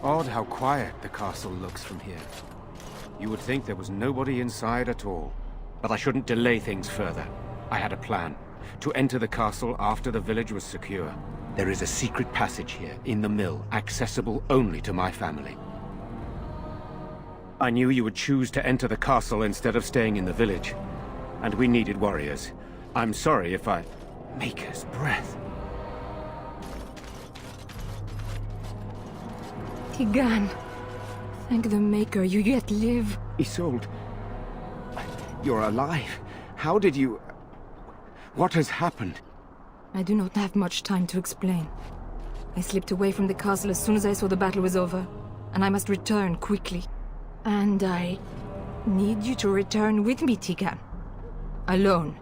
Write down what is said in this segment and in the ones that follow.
Odd how quiet the castle looks from here. You would think there was nobody inside at all. But I shouldn't delay things further. I had a plan. To enter the castle after the village was secure. There is a secret passage here, in the mill, accessible only to my family. I knew you would choose to enter the castle instead of staying in the village. And we needed warriors. I'm sorry if I... Maker's breath. Tigan. Thank the Maker, you yet live. Isolde. You're alive. How did you... What has happened? I do not have much time to explain. I slipped away from the castle as soon as I saw the battle was over. And I must return quickly. And I... need you to return with me, Tigan. Alone.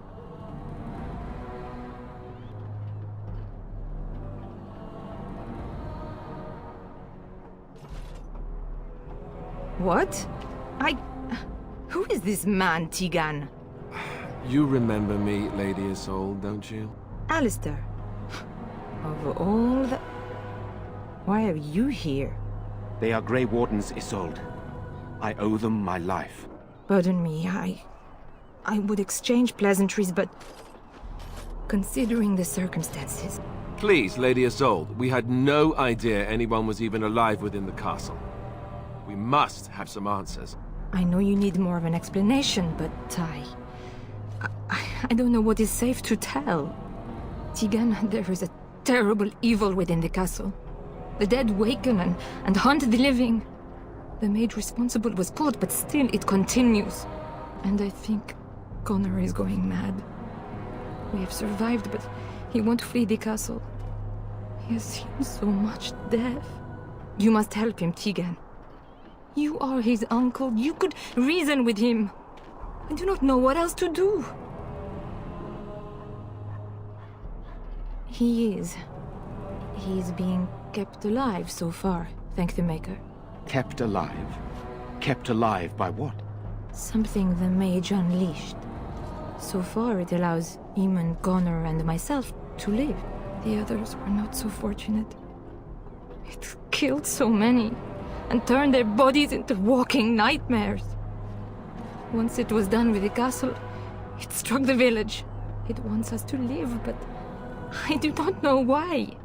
What? Who is this man, Tigan? You remember me, Lady Isolde, don't you? Alistair. Of all the... Why are you here? They are Grey Wardens, Isolde. I owe them my life. Pardon me, I would exchange pleasantries, but... considering the circumstances... Please, Lady Isolde, we had no idea anyone was even alive within the castle. We must have some answers. I know you need more of an explanation, but I don't know what is safe to tell. Tigan, there is a terrible evil within the castle. The dead waken and haunt the living. The maid responsible was caught, but still it continues. And I think Connor is going mad. We have survived, but he won't flee the castle. He has seen so much death. You must help him, Tigan. You are his uncle. You could reason with him. I do not know what else to do. He is being kept alive so far, thank the Maker. Kept alive? Kept alive by what? Something the mage unleashed. So far it allows Eamon, Connor and myself to live. The others were not so fortunate. It killed so many, and turned their bodies into walking nightmares. Once it was done with the castle, it struck the village. It wants us to live, but I do not know why.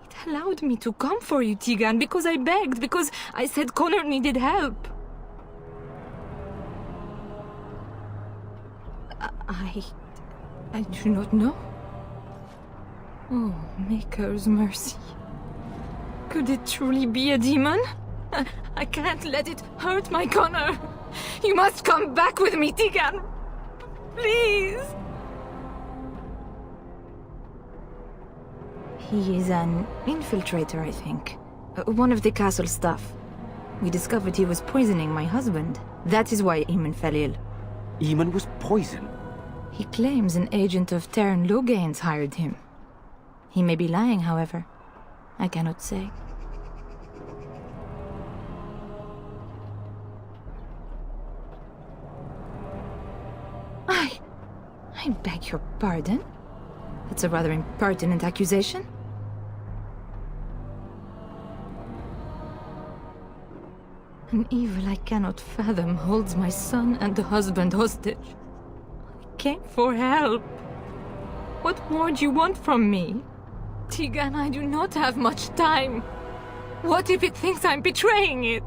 It allowed me to come for you, Tigan, because I begged, because I said Connor needed help. I do not know. Oh, Maker's mercy. Could it truly be a demon? I can't let it hurt my Connor. You must come back with me, Tigan. Please. He is an infiltrator, I think. One of the castle staff. We discovered he was poisoning my husband. That is why Eamon fell ill. Eamon was poisoned? He claims an agent of Terran Logains hired him. He may be lying, however. I cannot say. I beg your pardon? That's a rather impertinent accusation. An evil I cannot fathom holds my son and the husband hostage. I came for help. What more do you want from me? Tigan, I do not have much time. What if it thinks I'm betraying it?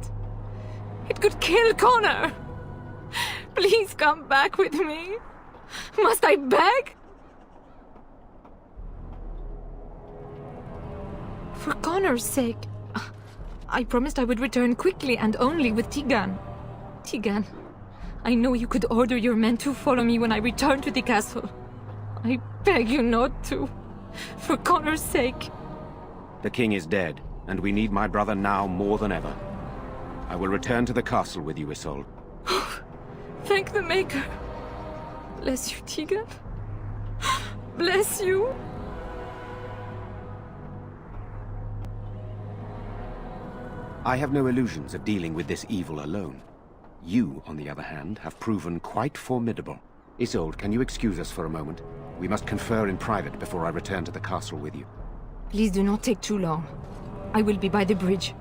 It could kill Connor. Please come back with me. Must I beg? For Connor's sake, I promised I would return quickly and only with Tigan. Tigan, I know you could order your men to follow me when I return to the castle. I beg you not to. For Connor's sake. The king is dead, and we need my brother now more than ever. I will return to the castle with you, Isolde. Thank the Maker. Bless you, Tigan. Bless you. I have no illusions of dealing with this evil alone. You, on the other hand, have proven quite formidable. Isolde, can you excuse us for a moment? We must confer in private before I return to the castle with you. Please do not take too long. I will be by the bridge.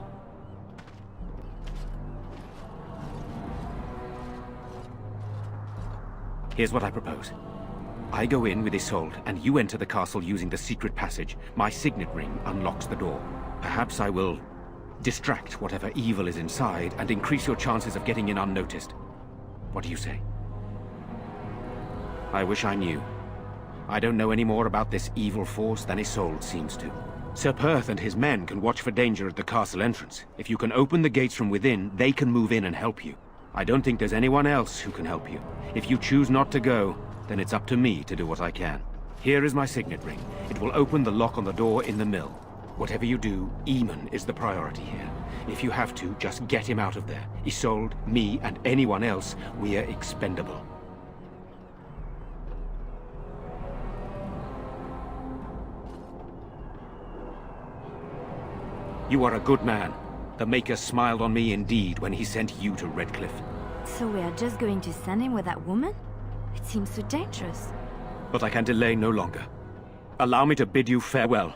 Here's what I propose. I go in with Isolde, and you enter the castle using the secret passage. My signet ring unlocks the door. Perhaps I will distract whatever evil is inside and increase your chances of getting in unnoticed. What do you say? I wish I knew. I don't know any more about this evil force than Isolde seems to. Sir Perth and his men can watch for danger at the castle entrance. If you can open the gates from within, they can move in and help you. I don't think there's anyone else who can help you. If you choose not to go, then it's up to me to do what I can. Here is my signet ring. It will open the lock on the door in the mill. Whatever you do, Eamon is the priority here. If you have to, just get him out of there. Isolde, me, and anyone else, we're expendable. You are a good man. The Maker smiled on me indeed when he sent you to Redcliffe. So we are just going to send him with that woman? It seems so dangerous. But I can delay no longer. Allow me to bid you farewell.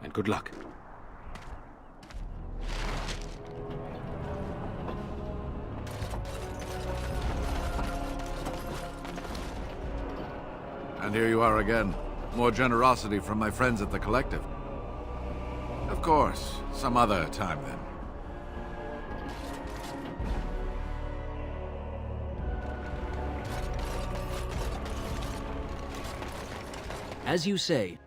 And good luck. And here you are again. More generosity from my friends at the Collective. Of course, some other time then. As you say.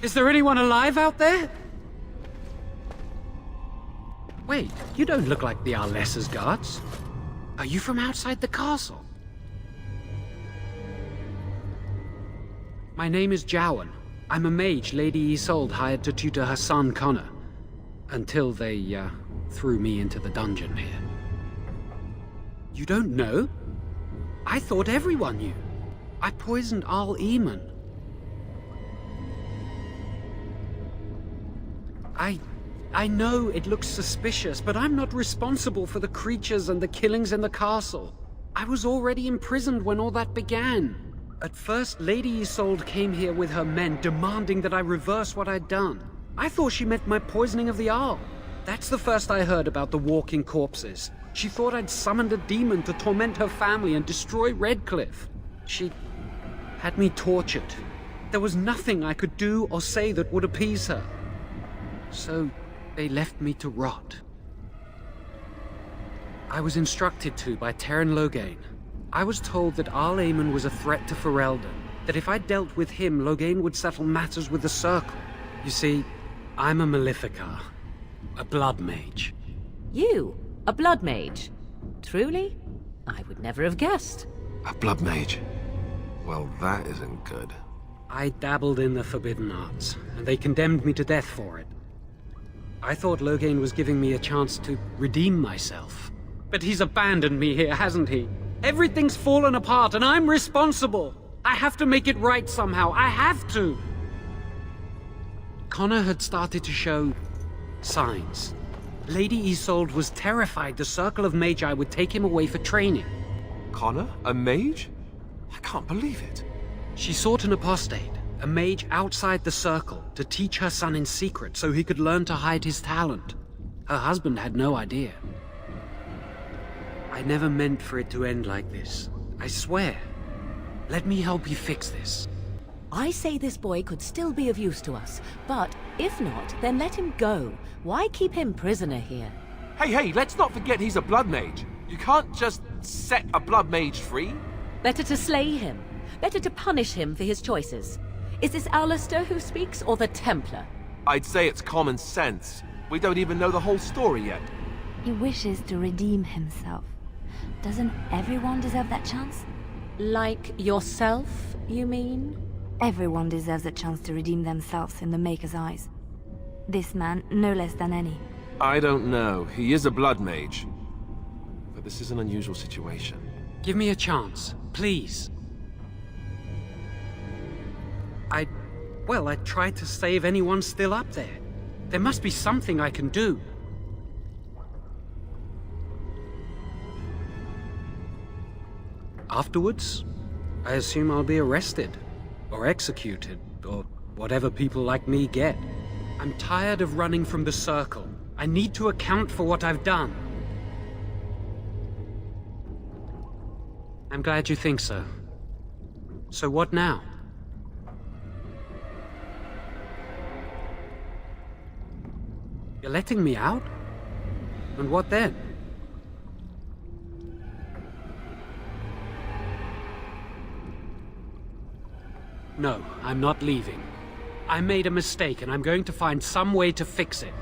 Is there anyone alive out there? Wait, you don't look like the Arlessa's guards. Are you from outside the castle? My name is Jowan. I'm a mage Lady Isolde hired to tutor her son Connor. Until they, threw me into the dungeon here. You don't know? I thought everyone knew. I poisoned Eamon. I know it looks suspicious, but I'm not responsible for the creatures and the killings in the castle. I was already imprisoned when all that began. At first, Lady Isolde came here with her men, demanding that I reverse what I'd done. I thought she meant my poisoning of the Arl. That's the first I heard about the walking corpses. She thought I'd summoned a demon to torment her family and destroy Redcliffe. She had me tortured. There was nothing I could do or say that would appease her. So, they left me to rot. I was instructed to by Terran Loghain. I was told that Eamon was a threat to Ferelden, that if I dealt with him, Loghain would settle matters with the Circle. You see, I'm a Maleficar, a blood mage. You? A blood mage? Truly? I would never have guessed. A blood mage? Well, that isn't good. I dabbled in the forbidden arts, and they condemned me to death for it. I thought Loghain was giving me a chance to redeem myself. But he's abandoned me here, hasn't he? Everything's fallen apart, and I'm responsible! I have to make it right somehow, I have to! Connor had started to show signs. Lady Isolde was terrified the Circle of Magi would take him away for training. Connor? A mage? I can't believe it. She sought an apostate, a mage outside the Circle, to teach her son in secret so he could learn to hide his talent. Her husband had no idea. I never meant for it to end like this. I swear. Let me help you fix this. I say this boy could still be of use to us, but if not, then let him go. Why keep him prisoner here? Hey, let's not forget he's a blood mage. You can't just set a blood mage free. Better to slay him. Better to punish him for his choices. Is this Alistair who speaks, or the Templar? I'd say it's common sense. We don't even know the whole story yet. He wishes to redeem himself. Doesn't everyone deserve that chance? Like yourself, you mean? Everyone deserves a chance to redeem themselves in the Maker's eyes. This man, no less than any. I don't know. He is a blood mage. But this is an unusual situation. Give me a chance, please. Well, I tried to save anyone still up there. There must be something I can do. Afterwards, I assume I'll be arrested, or executed, or whatever people like me get. I'm tired of running from the Circle. I need to account for what I've done. I'm glad you think so. So what now? You're letting me out? And what then? No, I'm not leaving. I made a mistake and I'm going to find some way to fix it.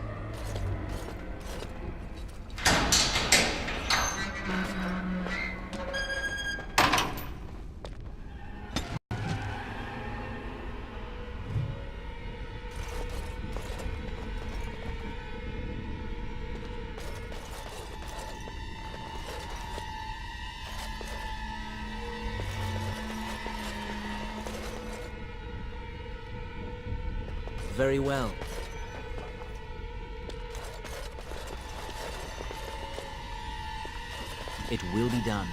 Very well. It will be done.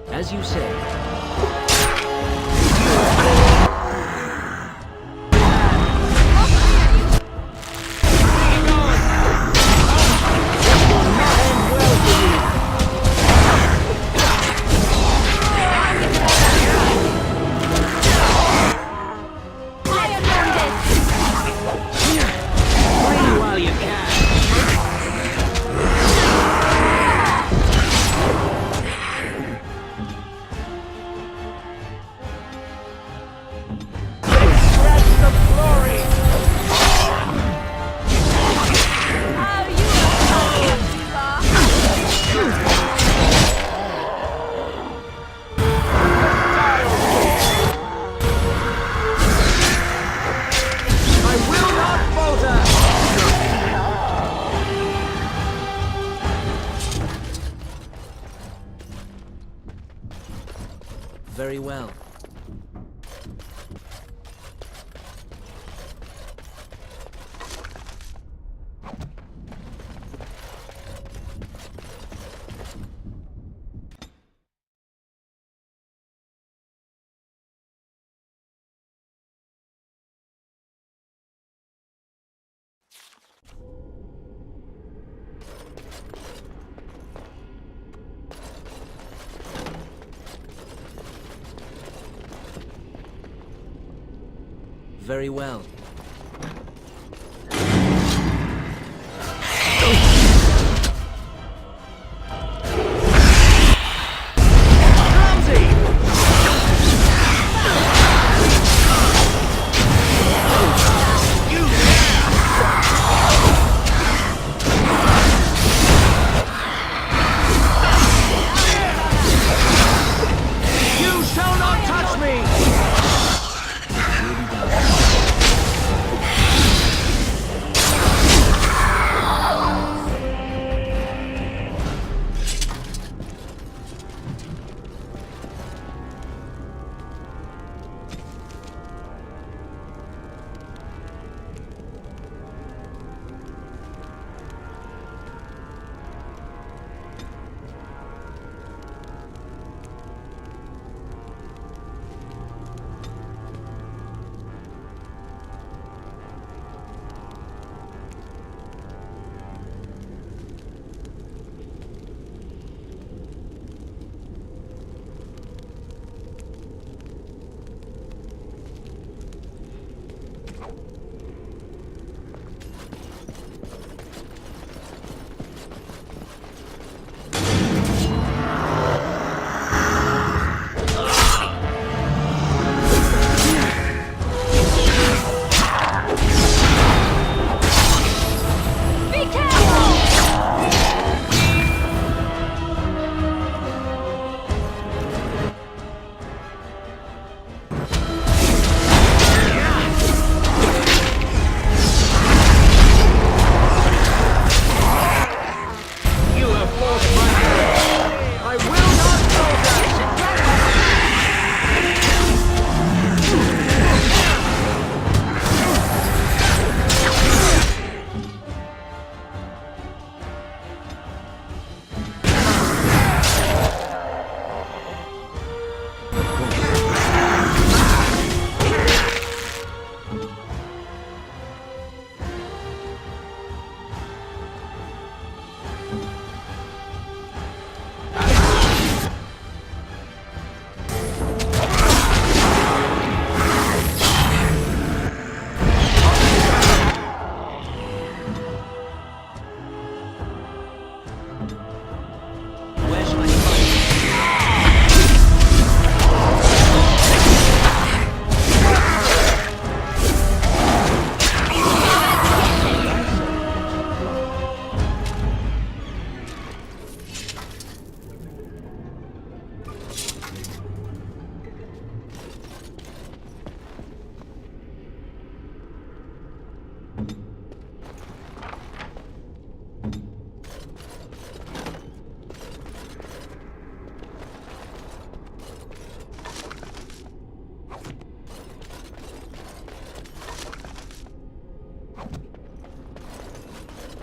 As you say. Very well. Very well.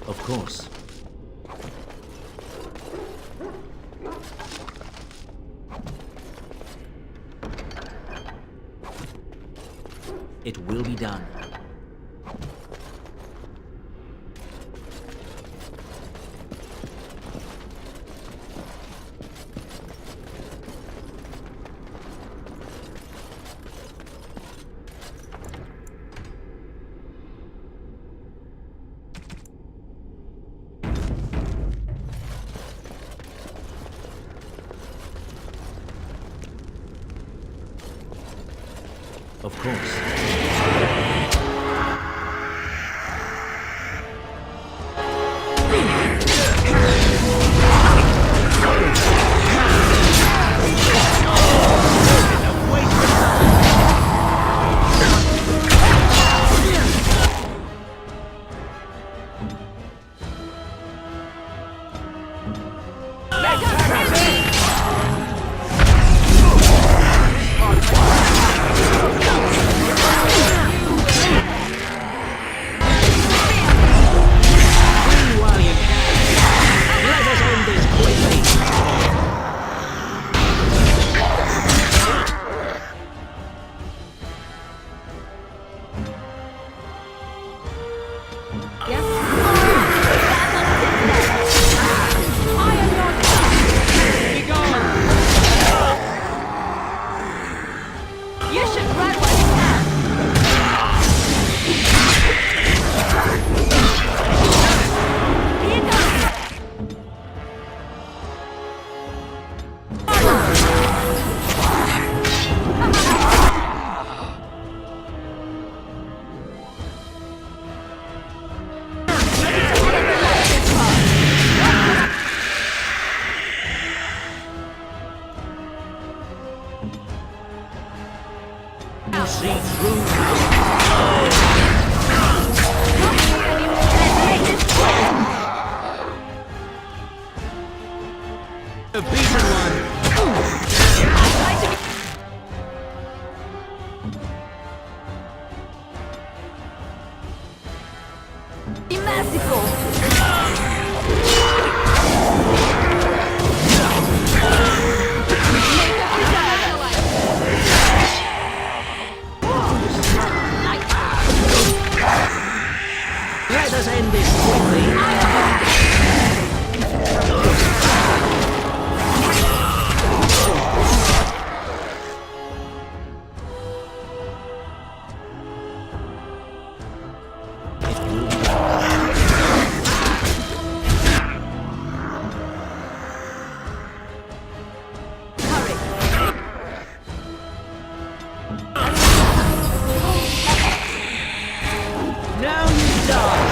Of course. It will be done. Of course. Let's Be merciful! Let us end this quickly. Now you die!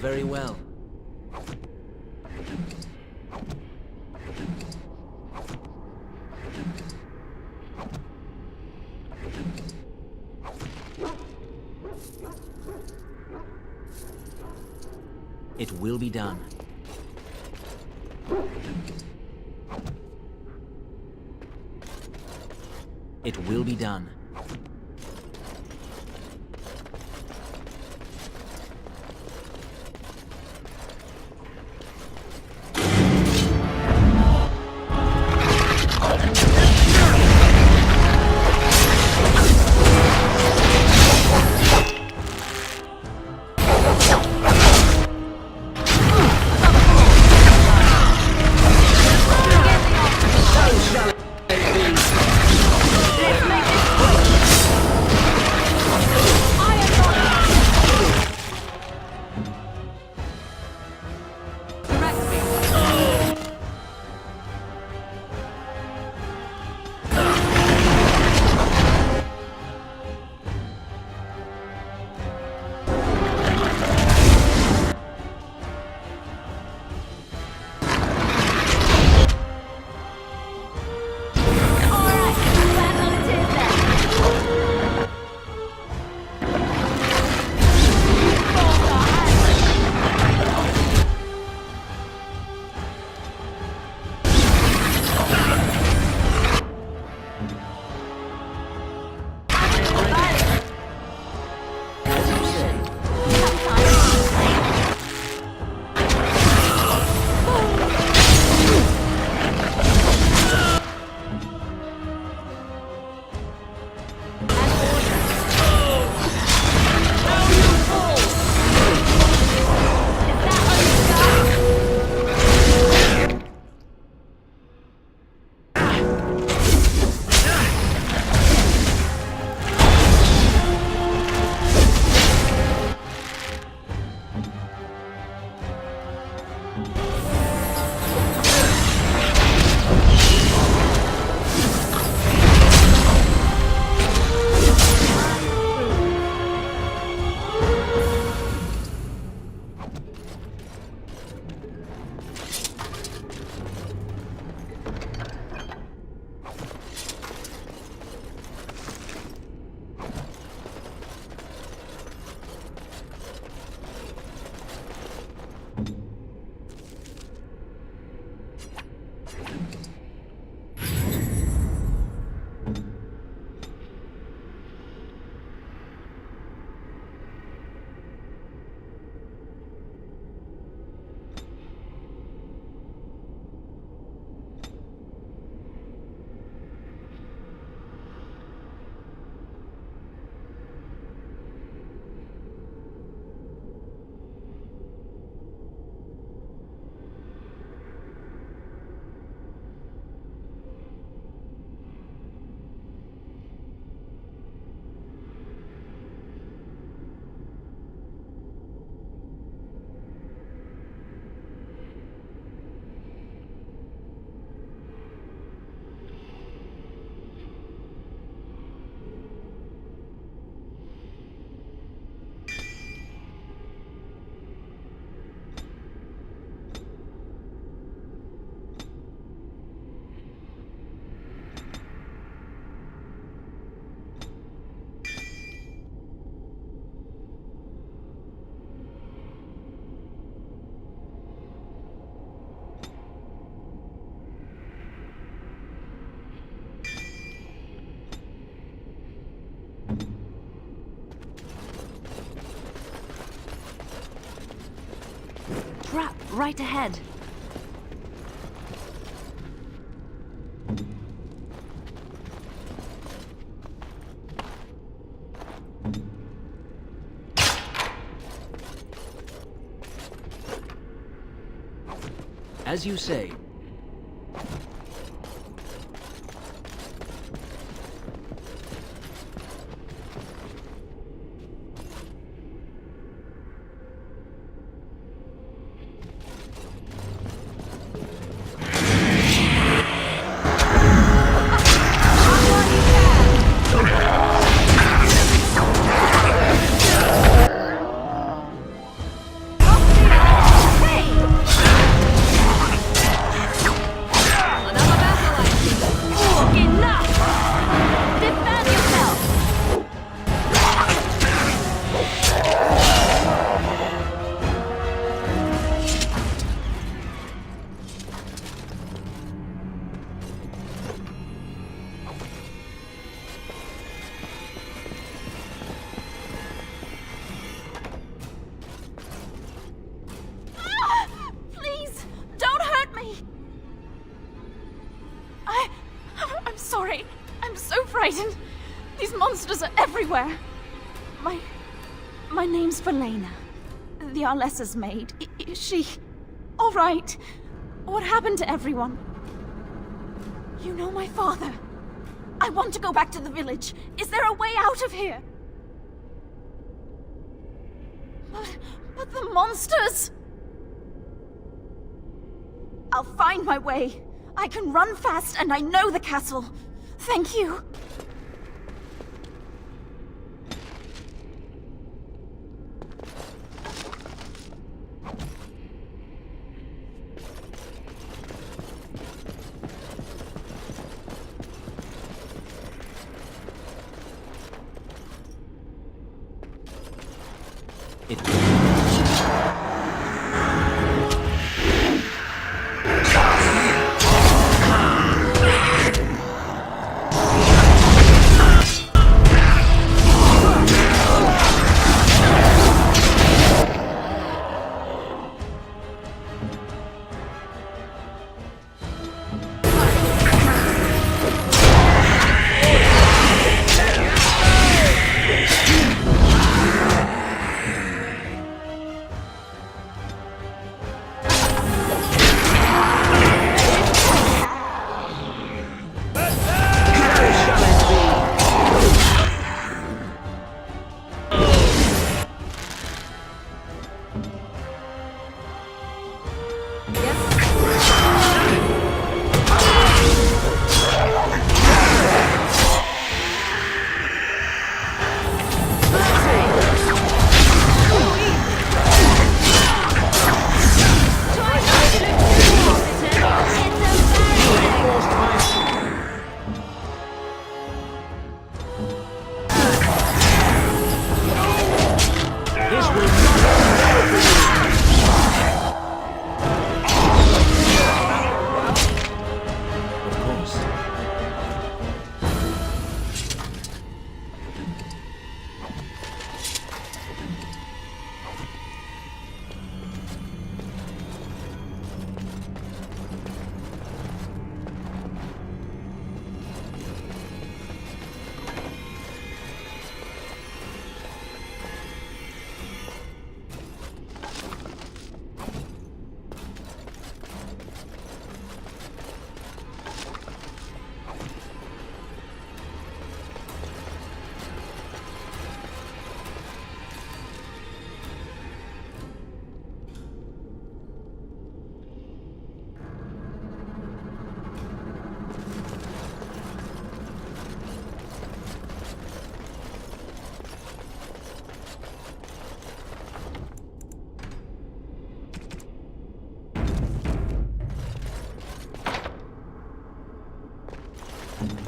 Very well. It will be done. It will be done. Let's make this quick! right ahead. As you say. These monsters are everywhere. My name's Velena. The Arlessa's maid. Is she all right? What happened to everyone? You know my father. I want to go back to the village. Is there a way out of here? But the monsters! I'll find my way. I can run fast and I know the castle. Thank you.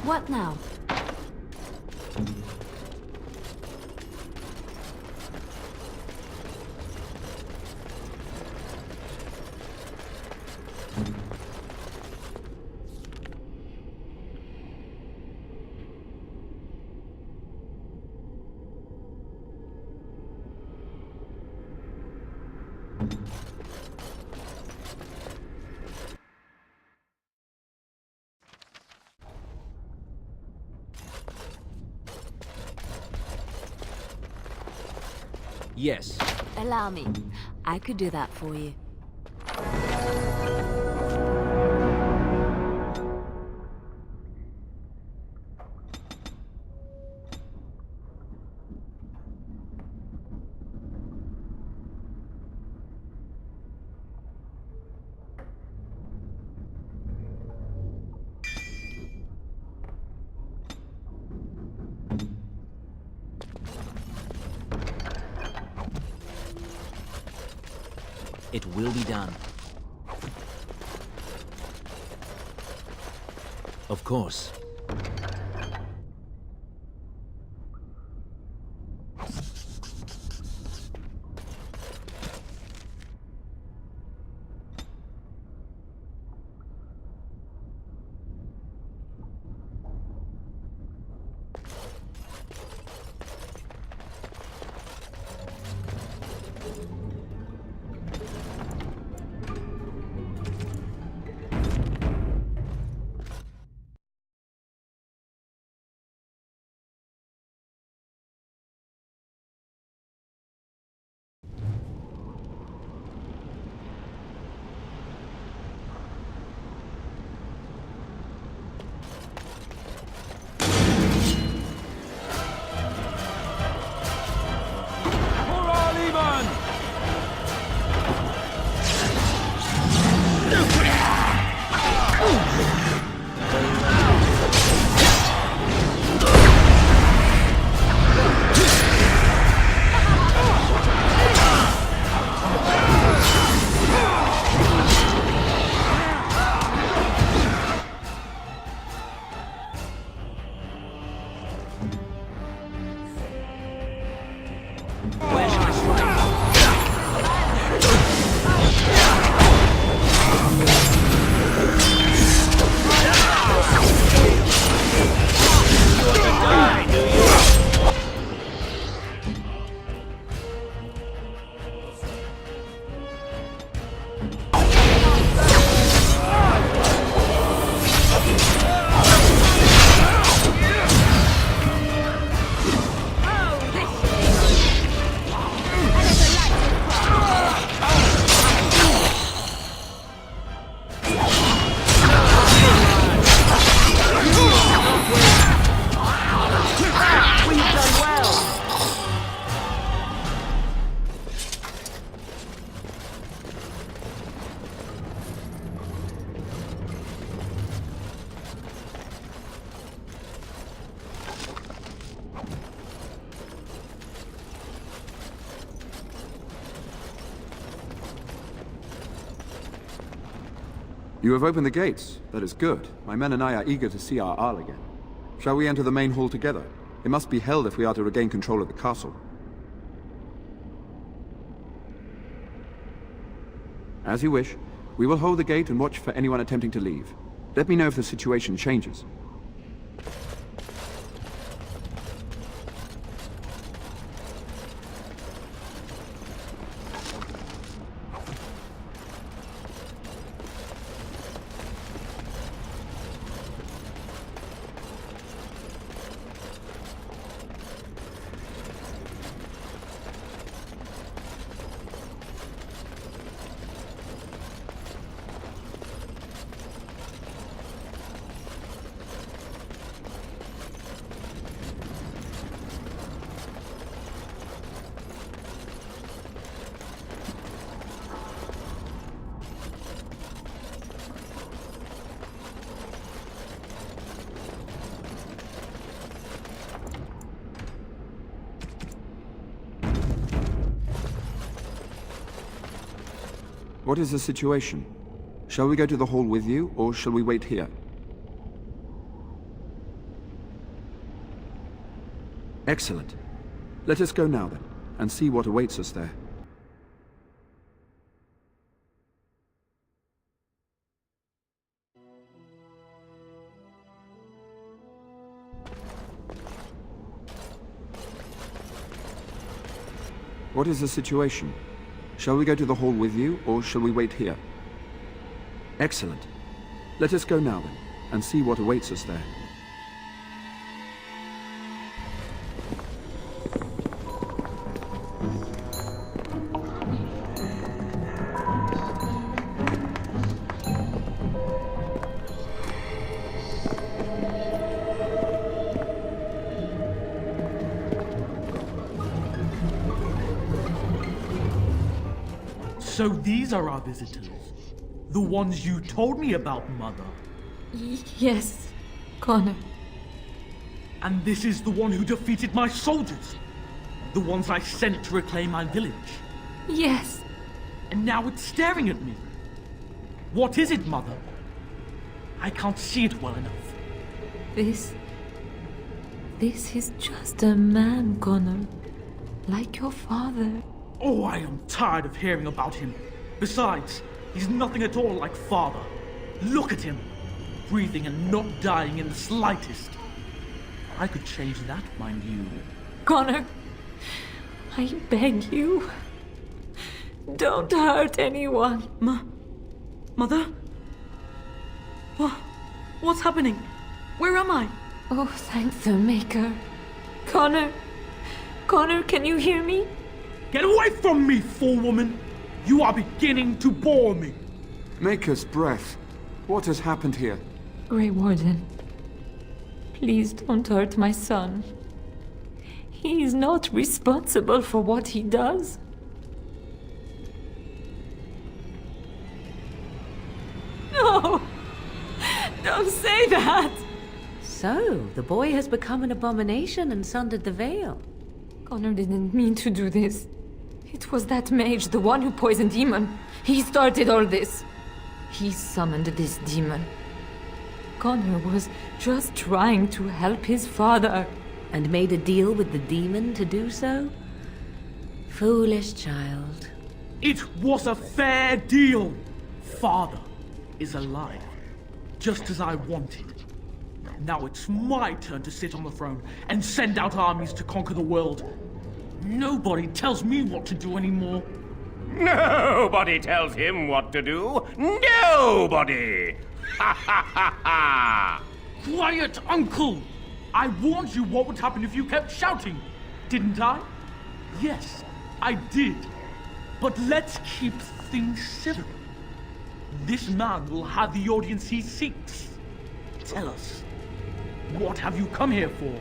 What now? Yes. Allow me. I could do that for you. It will be done. Of course. You have opened the gates. That is good. My men and I are eager to see our Arl again. Shall we enter the main hall together? It must be held if we are to regain control of the castle. As you wish. We will hold the gate and watch for anyone attempting to leave. Let me know if the situation changes. What is the situation? Shall we go to the hall with you, or shall we wait here? Excellent. Let us go now, then, and see what awaits us there. What is the situation? Shall we go to the hall with you, or shall we wait here? Excellent. Let us go now, then, and see what awaits us there. So these are our visitors. The ones you told me about, Mother. Yes, Connor. And this is the one who defeated my soldiers. The ones I sent to reclaim my village. Yes. And now it's staring at me. What is it, Mother? I can't see it well enough. This is just a man, Connor. Like your father. Oh, I am tired of hearing about him. Besides, he's nothing at all like Father. Look at him. Breathing and not dying in the slightest. I could change that, mind you. Connor, I beg you. Don't hurt anyone. Mother? What's happening? Where am I? Oh, thank the Maker. Connor, can you hear me? Get away from me, fool-woman! You are beginning to bore me. Maker's breath. What has happened here? Grey Warden, please don't hurt my son. He is not responsible for what he does. No! Don't say that! So, the boy has become an abomination and sundered the veil. Connor didn't mean to do this. It was that mage, the one who poisoned Eamon. He started all this. He summoned this demon. Connor was just trying to help his father. And made a deal with the demon to do so? Foolish child. It was a fair deal. Father is alive, just as I wanted. Now it's my turn to sit on the throne and send out armies to conquer the world. Nobody tells me what to do anymore. Nobody tells him what to do. Nobody! Ha ha ha ha! Quiet, Uncle! I warned you what would happen if you kept shouting, didn't I? Yes, I did. But let's keep things civil. This man will have the audience he seeks. Tell us, what have you come here for?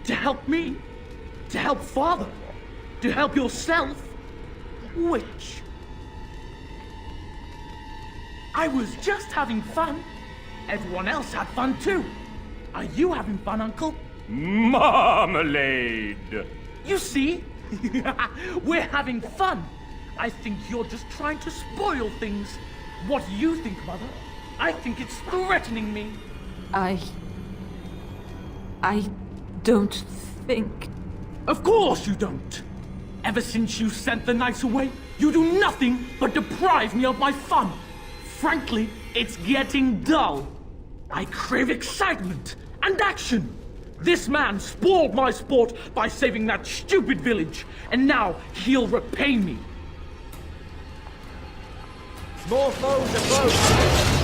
To help me? To help Father? To help yourself? Which? I was just having fun. Everyone else had fun too. Are you having fun, Uncle? Marmalade! You see? We're having fun. I think you're just trying to spoil things. What do you think, Mother? I think it's threatening me. I don't think... Of course you don't! Ever since you sent the knights away, you do nothing but deprive me of my fun. Frankly, it's getting dull. I crave excitement and action. This man spoiled my sport by saving that stupid village, and now he'll repay me. More foes approach!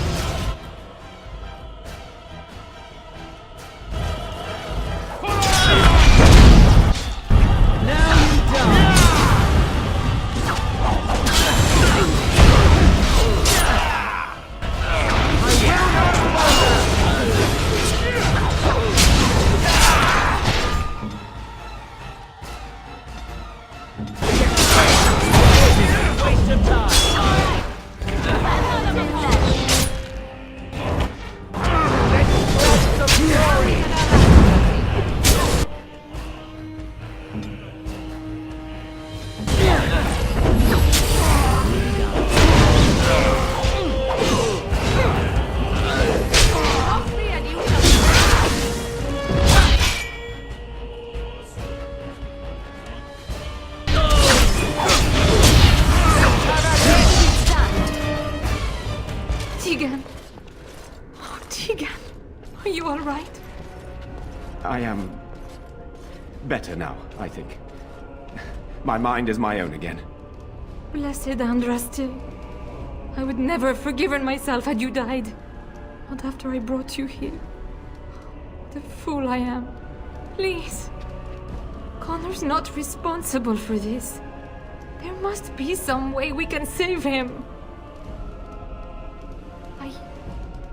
I am better now, I think. My mind is my own again. Blessed Andraste. I would never have forgiven myself had you died. Not after I brought you here. What a fool I am. Please. Connor's not responsible for this. There must be some way we can save him.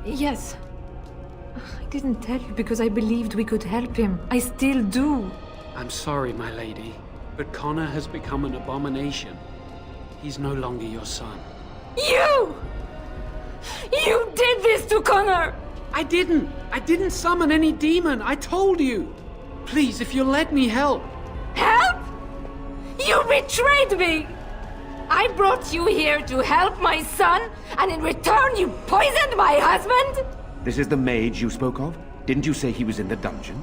Yes. I didn't tell you because I believed we could help him. I still do. I'm sorry, my lady, but Connor has become an abomination. He's no longer your son. You! You did this to Connor! I didn't! I didn't summon any demon! I told you! Please, if you'll let me help! Help? You betrayed me! I brought you here to help my son, and in return you poisoned my husband? This is the mage you spoke of? Didn't you say he was in the dungeon?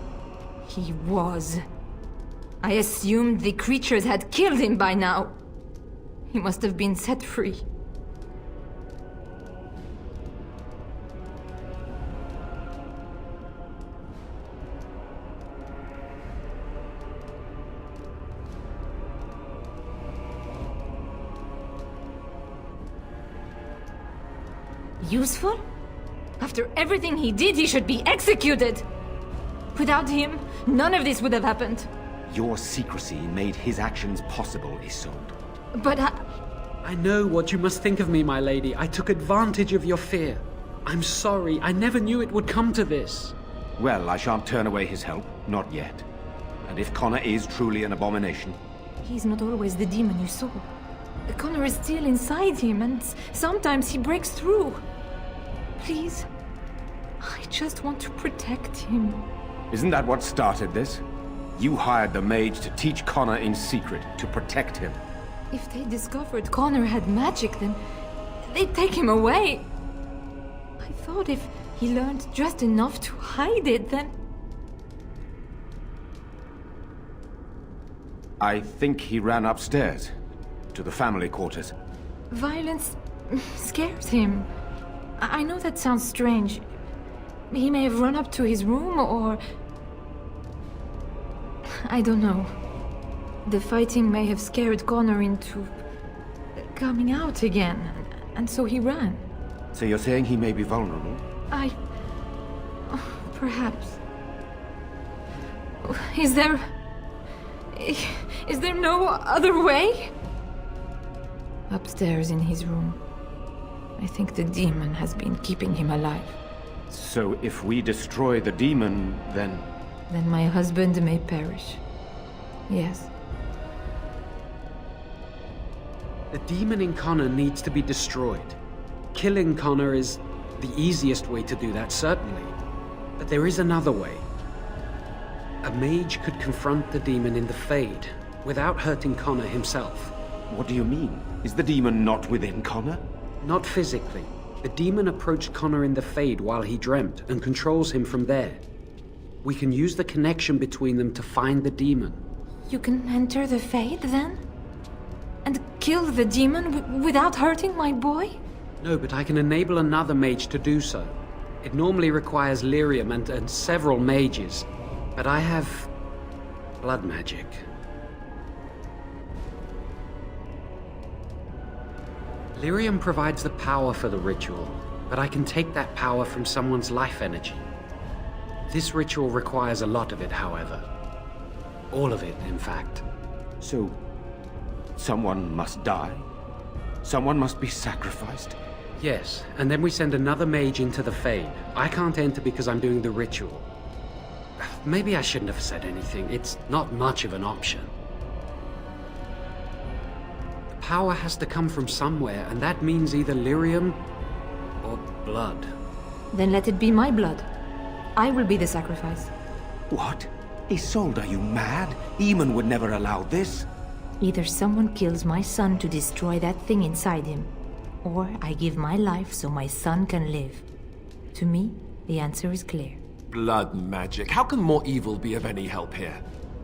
He was. I assumed the creatures had killed him by now. He must have been set free. Useful? After everything he did, he should be executed! Without him, none of this would have happened. Your secrecy made his actions possible, Isolde. But I know what you must think of me, my lady. I took advantage of your fear. I'm sorry. I never knew it would come to this. Well, I shan't turn away his help. Not yet. And if Connor is truly an abomination... He's not always the demon you saw. Connor is still inside him, and sometimes he breaks through. Please, I just want to protect him. Isn't that what started this? You hired the mage to teach Connor in secret, to protect him. If they discovered Connor had magic, then they'd take him away. I thought if he learned just enough to hide it, then... I think he ran upstairs, to the family quarters. Violence scares him. I know that sounds strange. He may have run up to his room, or... I don't know. The fighting may have scared Connor into... coming out again, and so he ran. So you're saying he may be vulnerable? Perhaps. Is there no other way? Upstairs in his room. I think the demon has been keeping him alive. So if we destroy the demon, then... Then my husband may perish. Yes. The demon in Connor needs to be destroyed. Killing Connor is the easiest way to do that, certainly. But there is another way. A mage could confront the demon in the Fade, without hurting Connor himself. What do you mean? Is the demon not within Connor? Not physically. The demon approached Connor in the Fade while he dreamt, and controls him from there. We can use the connection between them to find the demon. You can enter the Fade, then? And kill the demon without hurting my boy? No, but I can enable another mage to do so. It normally requires lyrium and several mages. But I have... blood magic. Lyrium provides the power for the ritual, but I can take that power from someone's life energy. This ritual requires a lot of it, however. All of it, in fact. So, someone must die? Someone must be sacrificed? Yes, and then we send another mage into the Fade. I can't enter because I'm doing the ritual. Maybe I shouldn't have said anything. It's not much of an option. The power has to come from somewhere, and that means either lyrium or blood. Then let it be my blood. I will be the sacrifice. What? Isolde, are you mad? Eamon would never allow this. Either someone kills my son to destroy that thing inside him, or I give my life so my son can live. To me, the answer is clear. Blood magic. How can more evil be of any help here?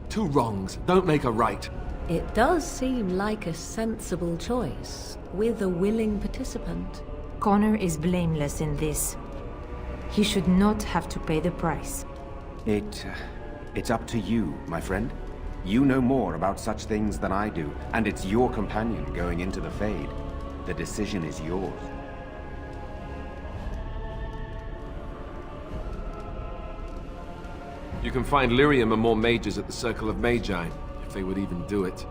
Two wrongs don't make a right. It does seem like a sensible choice, with a willing participant. Connor is blameless in this. He should not have to pay the price. It's up to you, my friend. You know more about such things than I do, and it's your companion going into the Fade. The decision is yours. You can find lyrium and more mages at the Circle of Magi, if they would even do it.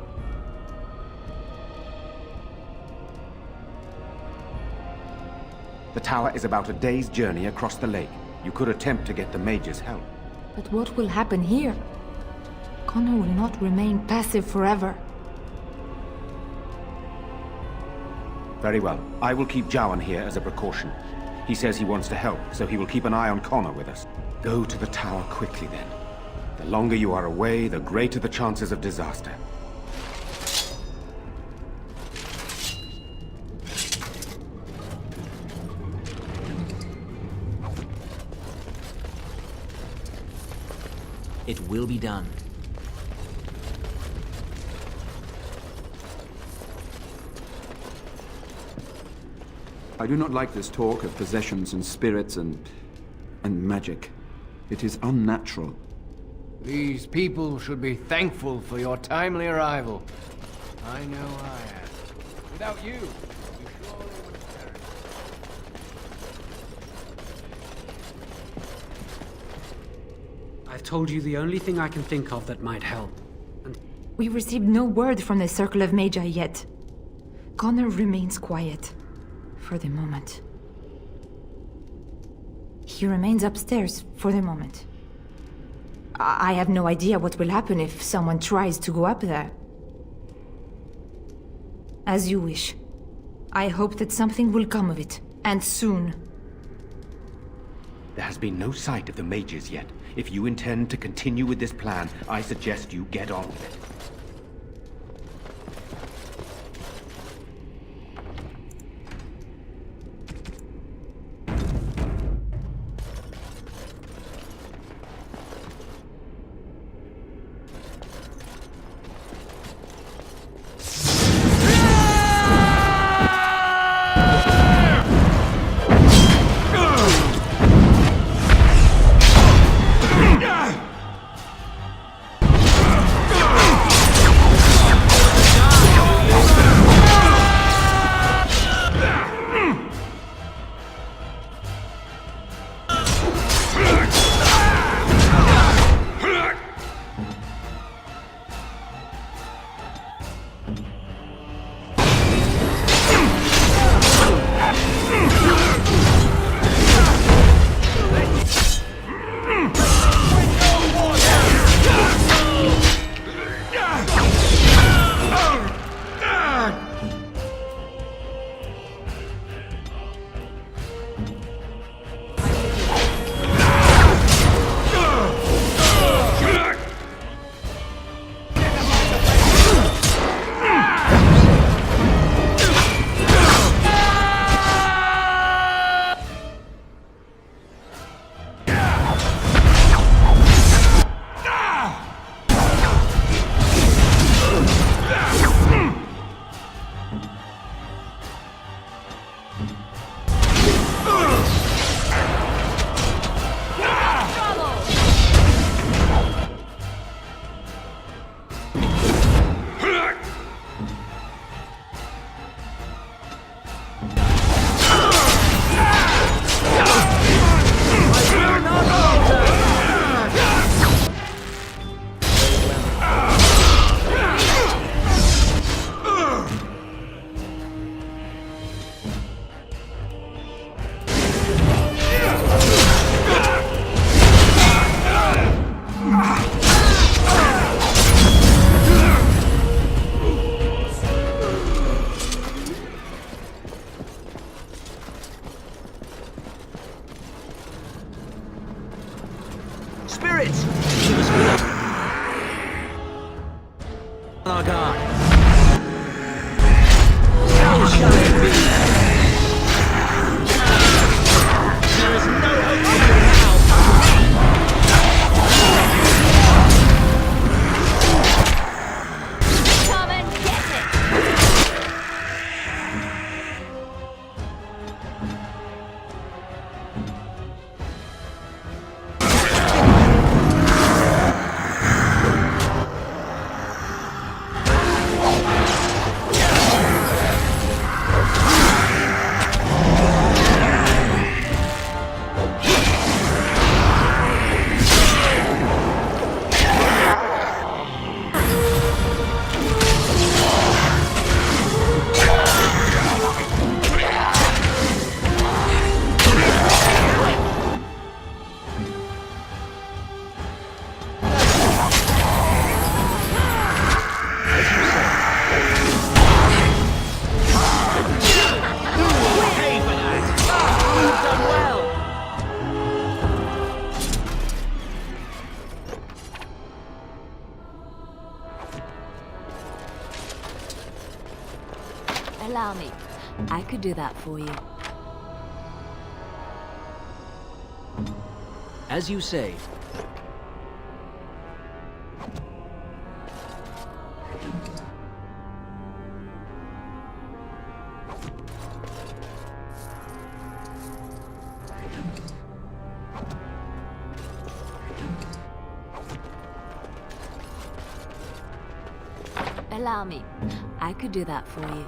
The tower is about a day's journey across the lake. You could attempt to get the mage's help. But what will happen here? Connor will not remain passive forever. Very well. I will keep Jowan here as a precaution. He says he wants to help, so he will keep an eye on Connor with us. Go to the tower quickly, then. The longer you are away, the greater the chances of disaster. It will be done. I do not like this talk of possessions and spirits and magic. It is unnatural. These people should be thankful for your timely arrival. I know I am. Without you, we surely would have perished. I've told you the only thing I can think of that might help. And We received no word from the Circle of Magi yet. Connor remains quiet. For the moment. He remains upstairs for the moment. I have no idea what will happen if someone tries to go up there. As you wish. I hope that something will come of it, and soon. There has been no sight of the mages yet. If you intend to continue with this plan, I suggest you get on with it. Spirits! Our God. How shall it be? There is no hope for you now. Come and get it! Allow me. I could do that for you. As you say. Allow me. I could do that for you.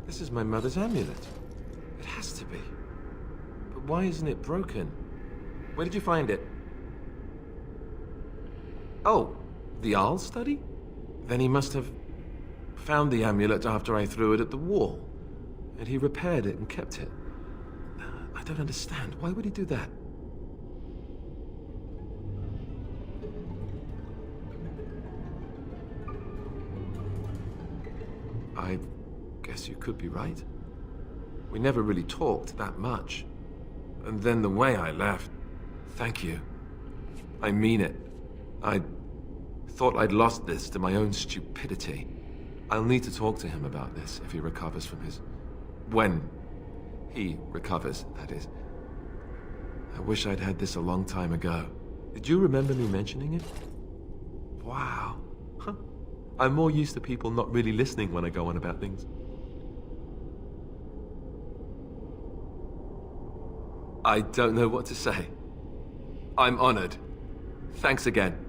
This is my mother's amulet. It has to be. But why isn't it broken? Where did you find it? Oh, the Arl study? Then he must have found the amulet after I threw it at the wall. And he repaired it and kept it. I don't understand. Why would he do that? I guess you could be right. We never really talked that much. And then the way I left... Thank you. I mean it. I thought I'd lost this to my own stupidity. I'll need to talk to him about this if he recovers from his... When he recovers, that is. I wish I'd had this a long time ago. Did you remember me mentioning it? Wow. Huh. I'm more used to people not really listening when I go on about things. I don't know what to say. I'm honored. Thanks again.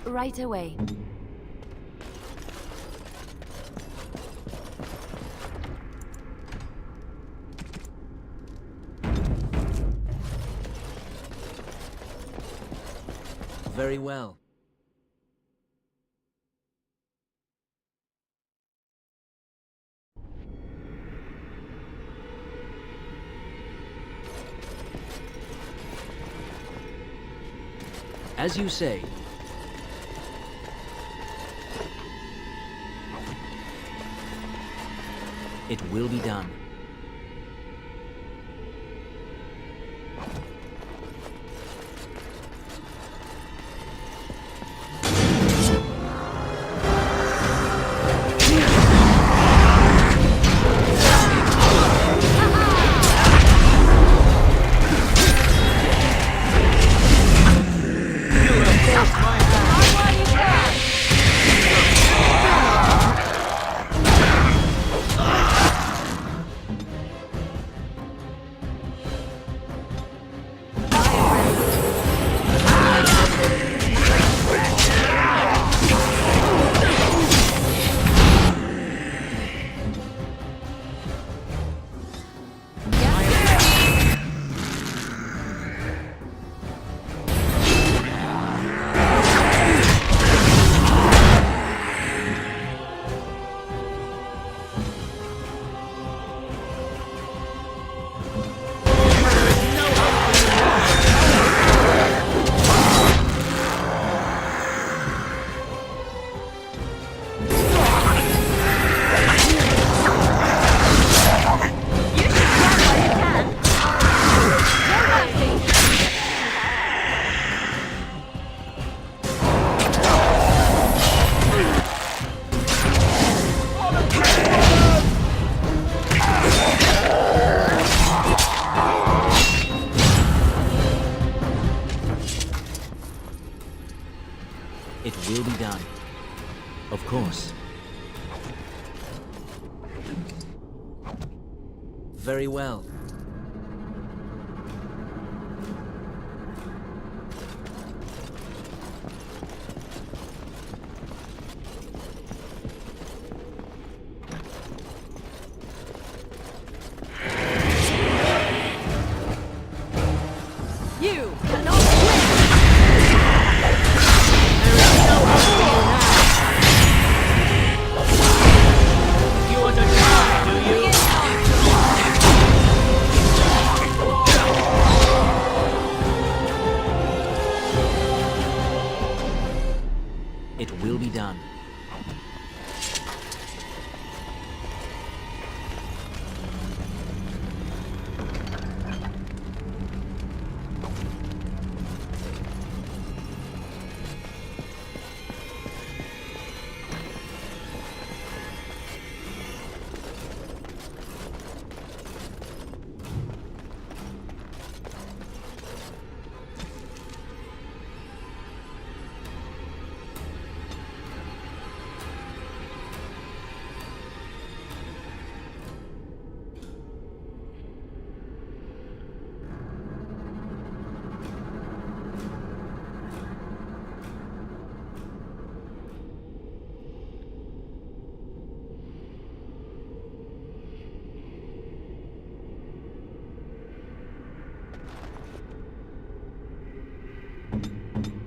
Right away. Very well. As you say. It will be done. very well. You cannot win! There is no hope for you now. You want to try, do you? It will be done.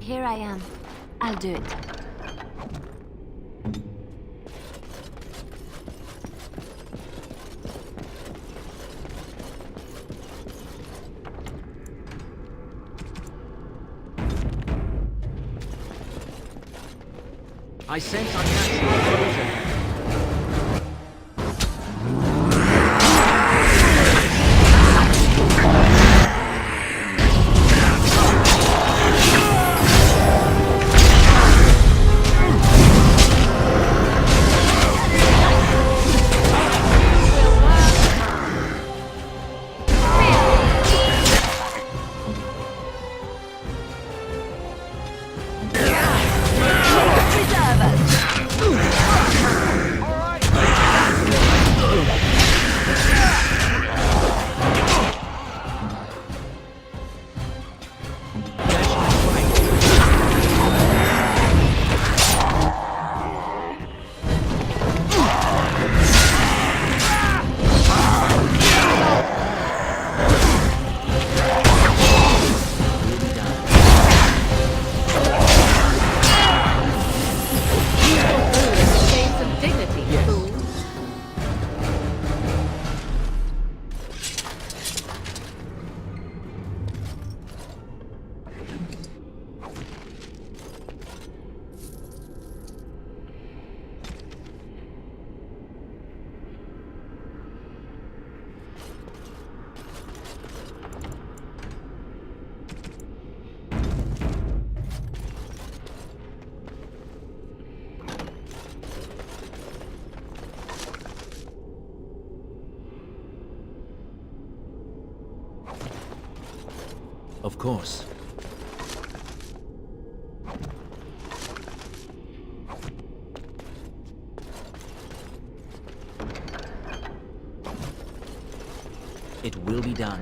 Here I am. I'll do it. I sense unnatural flows ahead. Of course. It will be done.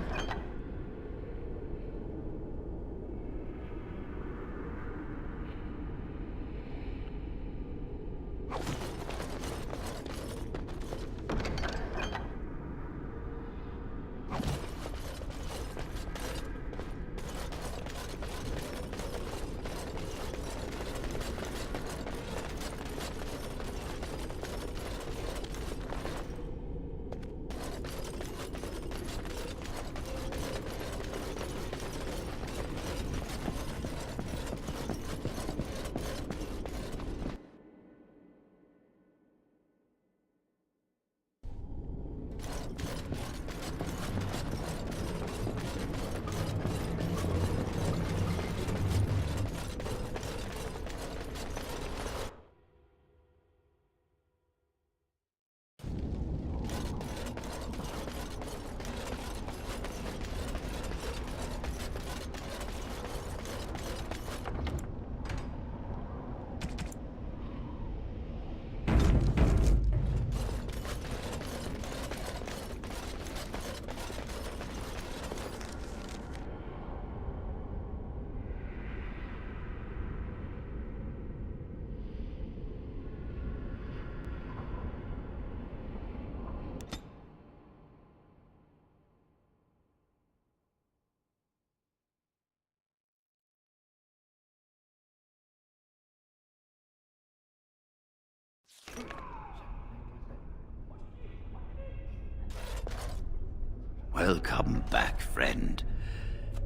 Welcome back, friend.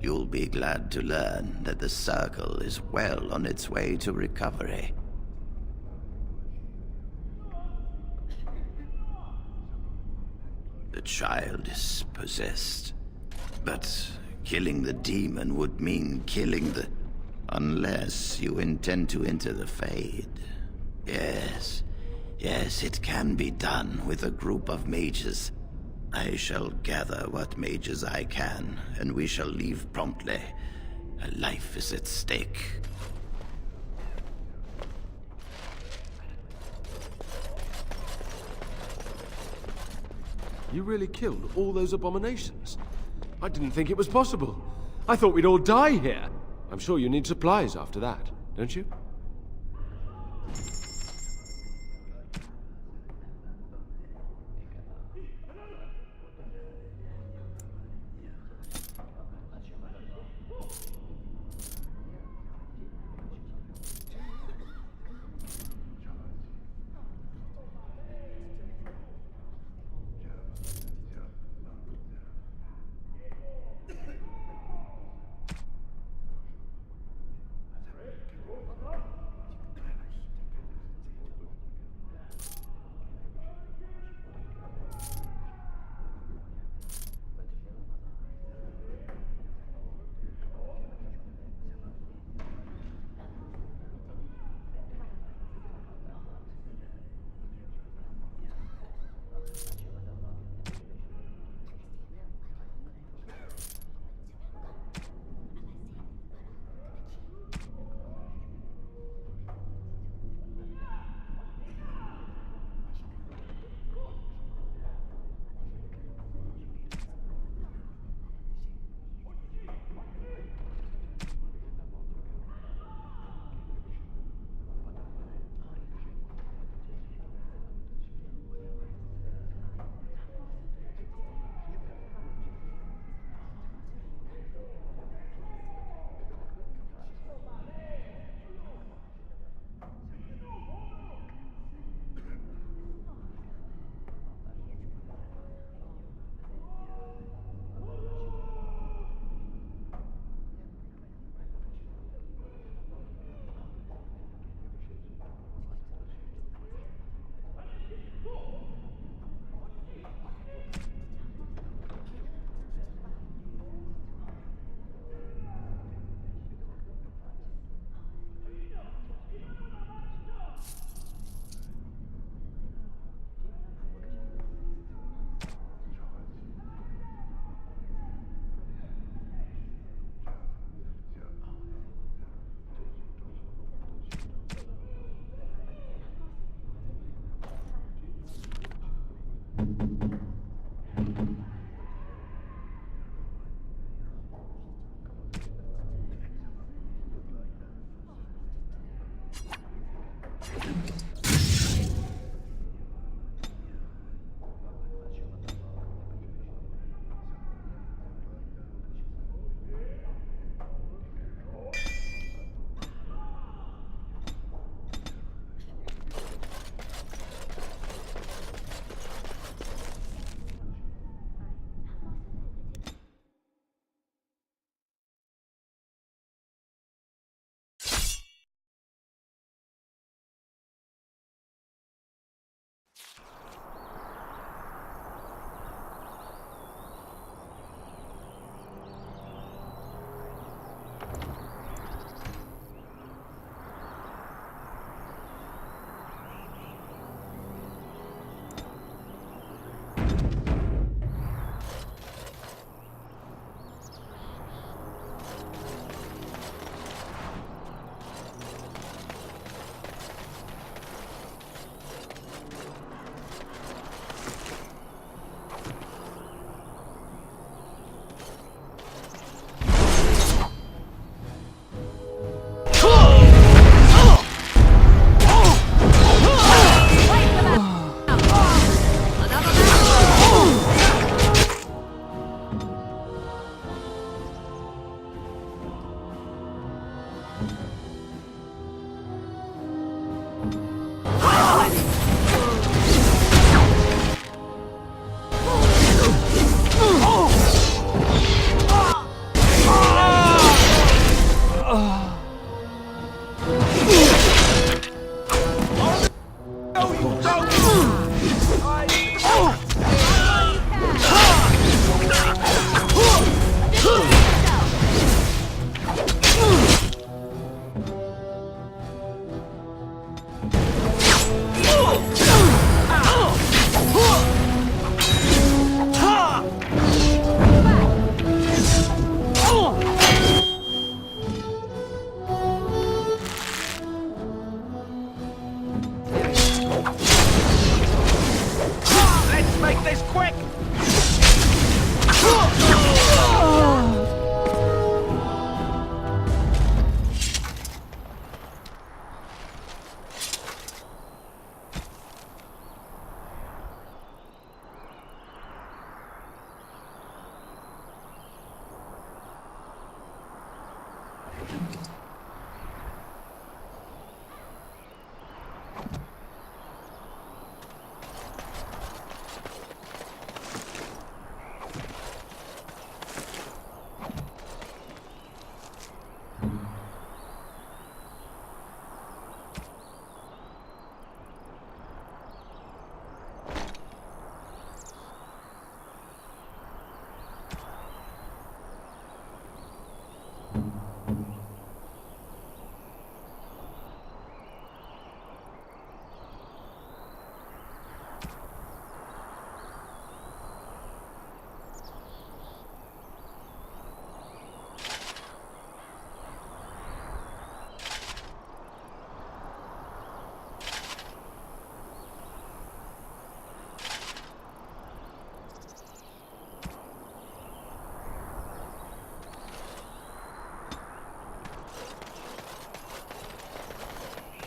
You'll be glad to learn that the Circle is well on its way to recovery. The child is possessed, but killing the demon would mean killing the... Unless you intend to enter the Fade. Yes, it can be done with a group of mages. I shall gather what mages I can, and we shall leave promptly. A life is at stake. You really killed all those abominations? I didn't think it was possible. I thought we'd all die here. I'm sure you need supplies after that, don't you?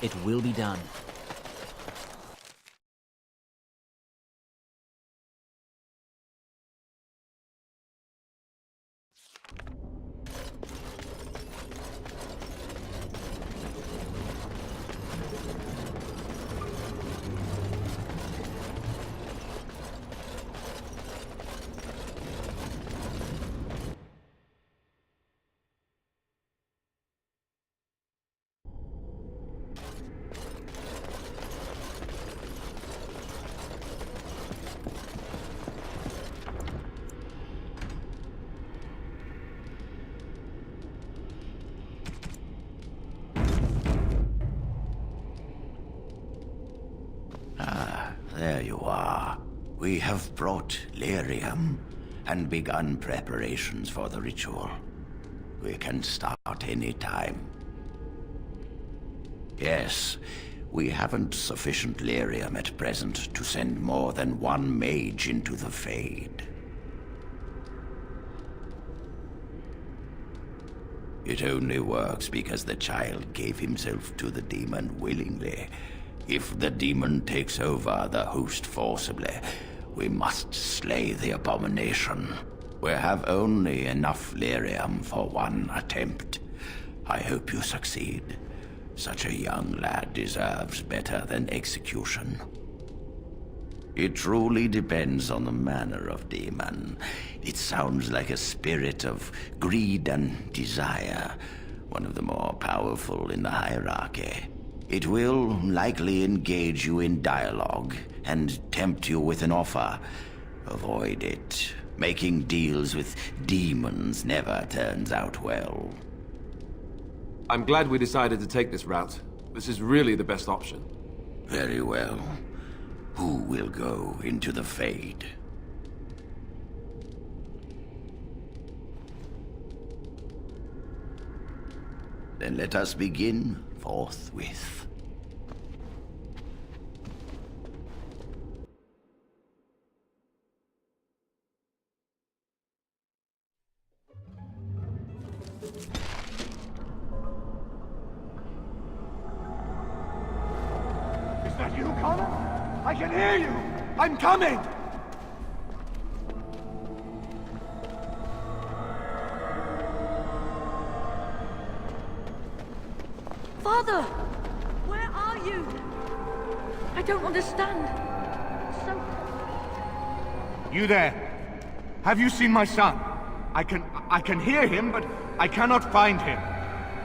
it will be done. There you are. We have brought lyrium and begun preparations for the ritual. We can start any time. Yes, we haven't sufficient lyrium at present to send more than one mage into the Fade. It only works because the child gave himself to the demon willingly. If the demon takes over the host forcibly, we must slay the abomination. We have only enough lyrium for one attempt. I hope you succeed. Such a young lad deserves better than execution. It truly depends on the manner of demon. It sounds like a spirit of greed and desire, one of the more powerful in the hierarchy. It will likely engage you in dialogue and tempt you with an offer. Avoid it. Making deals with demons never turns out well. I'm glad we decided to take this route. This is really the best option. Very well. Who will go into the Fade? Then let us begin forthwith. Is that you, Connor? I can hear you! I'm coming! Father! Where are you? I don't understand. So... You there? Have you seen my son? I can hear him, but I cannot find him.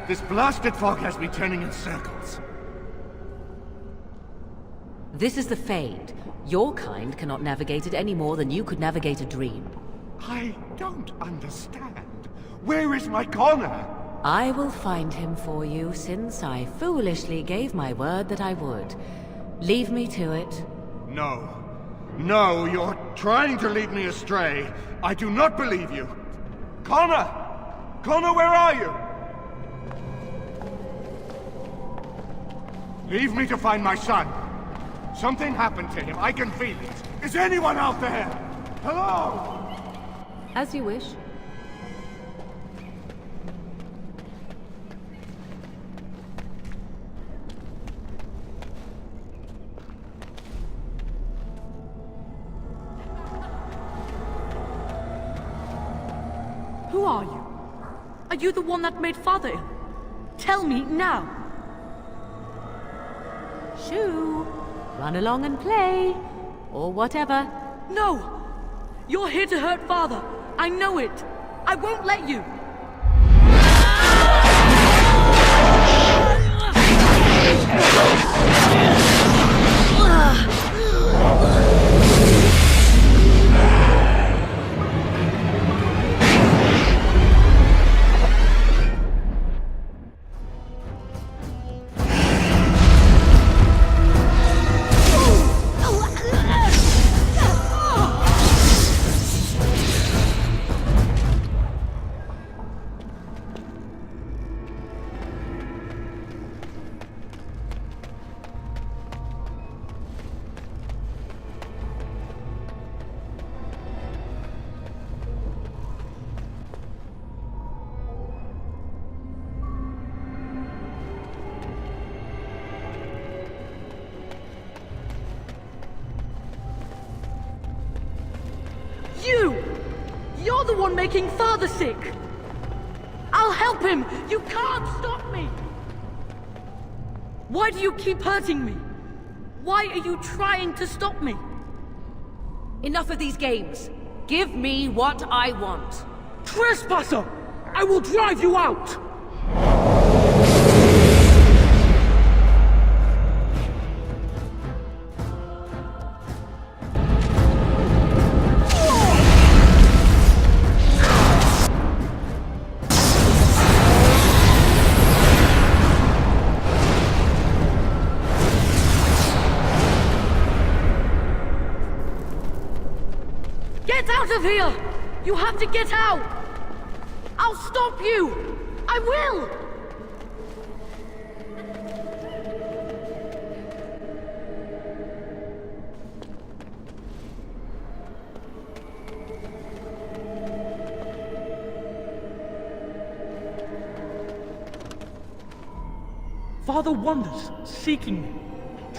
This blasted fog has me turning in circles. This is the Fade. Your kind cannot navigate it any more than you could navigate a dream. I don't understand. Where is my Connor? I will find him for you, since I foolishly gave my word that I would. Leave me to it. No. No, you're trying to lead me astray. I do not believe you. Connor! Connor, where are you? Leave me to find my son. Something happened to him. I can feel it. Is anyone out there? Hello? As you wish. Who are you? Are you the one that made Father ill? Tell me now! Shoo! Run along and play, or whatever. No! You're here to hurt Father. I know it. I won't let you. you! You're the one making Father sick! I'll help him! You can't stop me! Why do you keep hurting me? Why are you trying to stop me? Enough of these games. Give me what I want. Trespasser! I will drive you out! Get out of here! You have to get out! I'll stop you! I will! Father wanders, seeking me,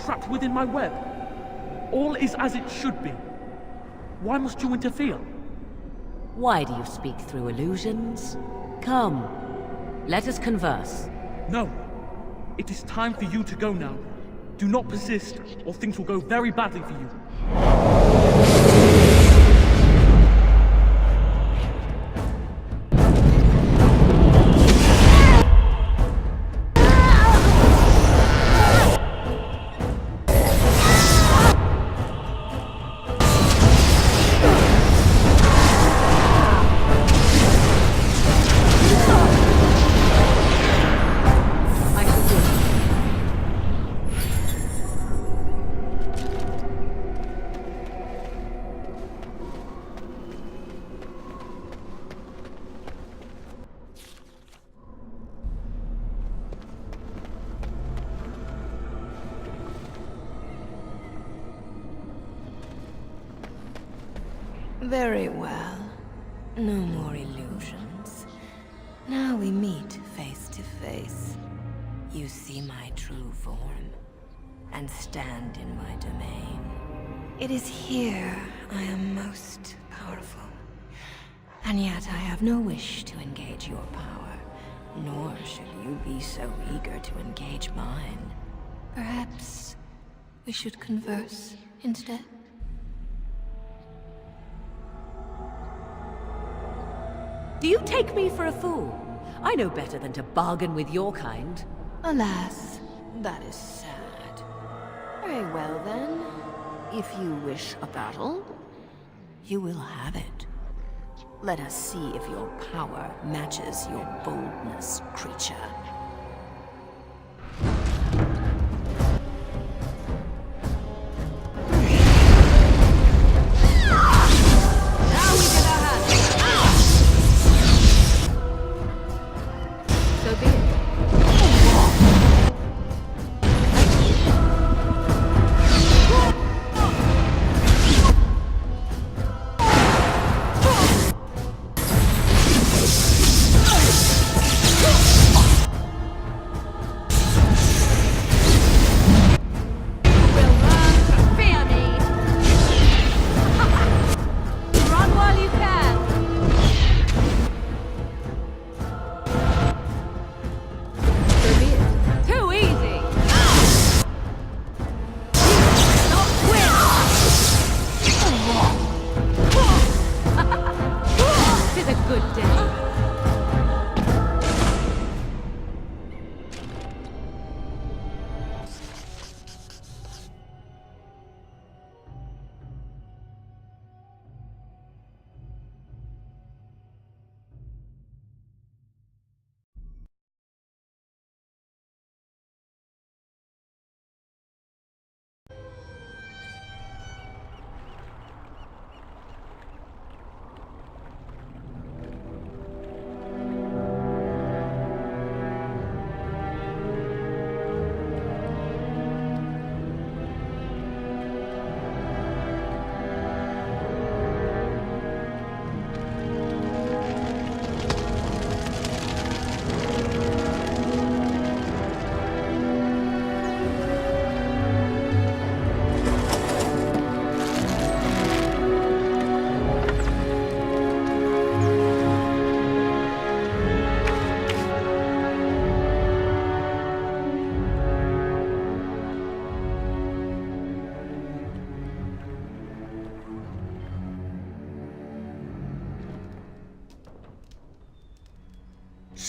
trapped within my web. All is as it should be. Why must you interfere? Why do you speak through illusions? Come, let us converse. No. It is time for you to go now. Do not persist, or things will go very badly for you. Very well. No more illusions. Now we meet face to face. You see my true form, and stand in my domain. It is here I am most powerful. And yet I have no wish to engage your power, nor should you be so eager to engage mine. Perhaps we should converse instead? Do you take me for a fool? I know better than to bargain with your kind. Alas, that is sad. Very well then. If you wish a battle, you will have it. Let us see if your power matches your boldness, creature.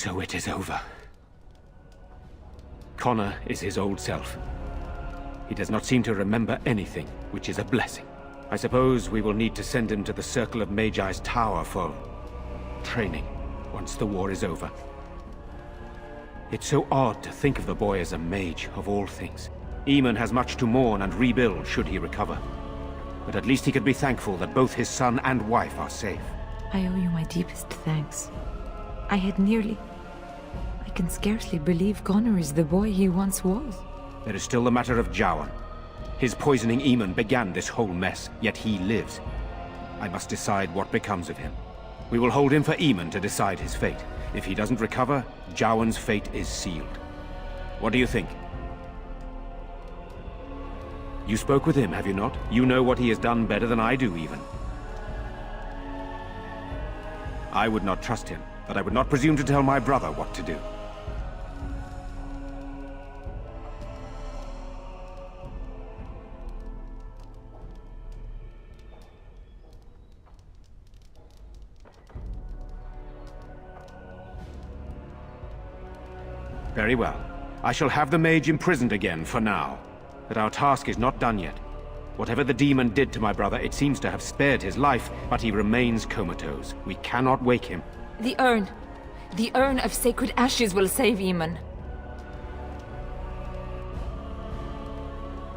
So it is over. Connor is his old self. He does not seem to remember anything, which is a blessing. I suppose we will need to send him to the Circle of Magi's tower for training, once the war is over. It's so odd to think of the boy as a mage, of all things. Eamon has much to mourn and rebuild should he recover. But at least he could be thankful that both his son and wife are safe. I owe you my deepest thanks. I can scarcely believe Connor is the boy he once was. There is still the matter of Jowan. His poisoning Eamon began this whole mess, yet he lives. I must decide what becomes of him. We will hold him for Eamon to decide his fate. If he doesn't recover, Jowan's fate is sealed. What do you think? You spoke with him, have you not? You know what he has done better than I do, even. I would not trust him, but I would not presume to tell my brother what to do. Very well. I shall have the mage imprisoned again for now. But our task is not done yet. Whatever the demon did to my brother, it seems to have spared his life, but he remains comatose. We cannot wake him. The urn. The urn of sacred ashes will save Eamon.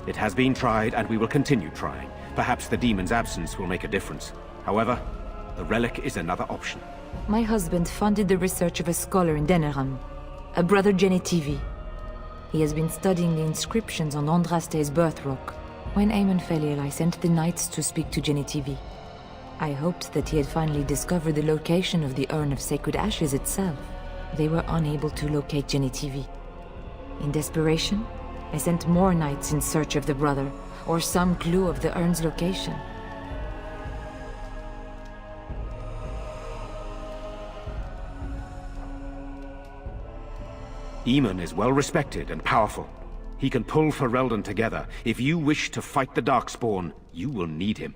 It has been tried, and we will continue trying. Perhaps the demon's absence will make a difference. However, the relic is another option. My husband funded the research of a scholar in Denerim, a brother Genetivi. He has been studying the inscriptions on Andraste's birth rock. When Aion fell ill, I sent the knights to speak to Genetivi. I hoped that he had finally discovered the location of the Urn of Sacred Ashes itself. They were unable to locate Genetivi. In desperation, I sent more knights in search of the brother, or some clue of the urn's location. Eamon is well respected and powerful. He can pull Ferelden together. If you wish to fight the Darkspawn, you will need him.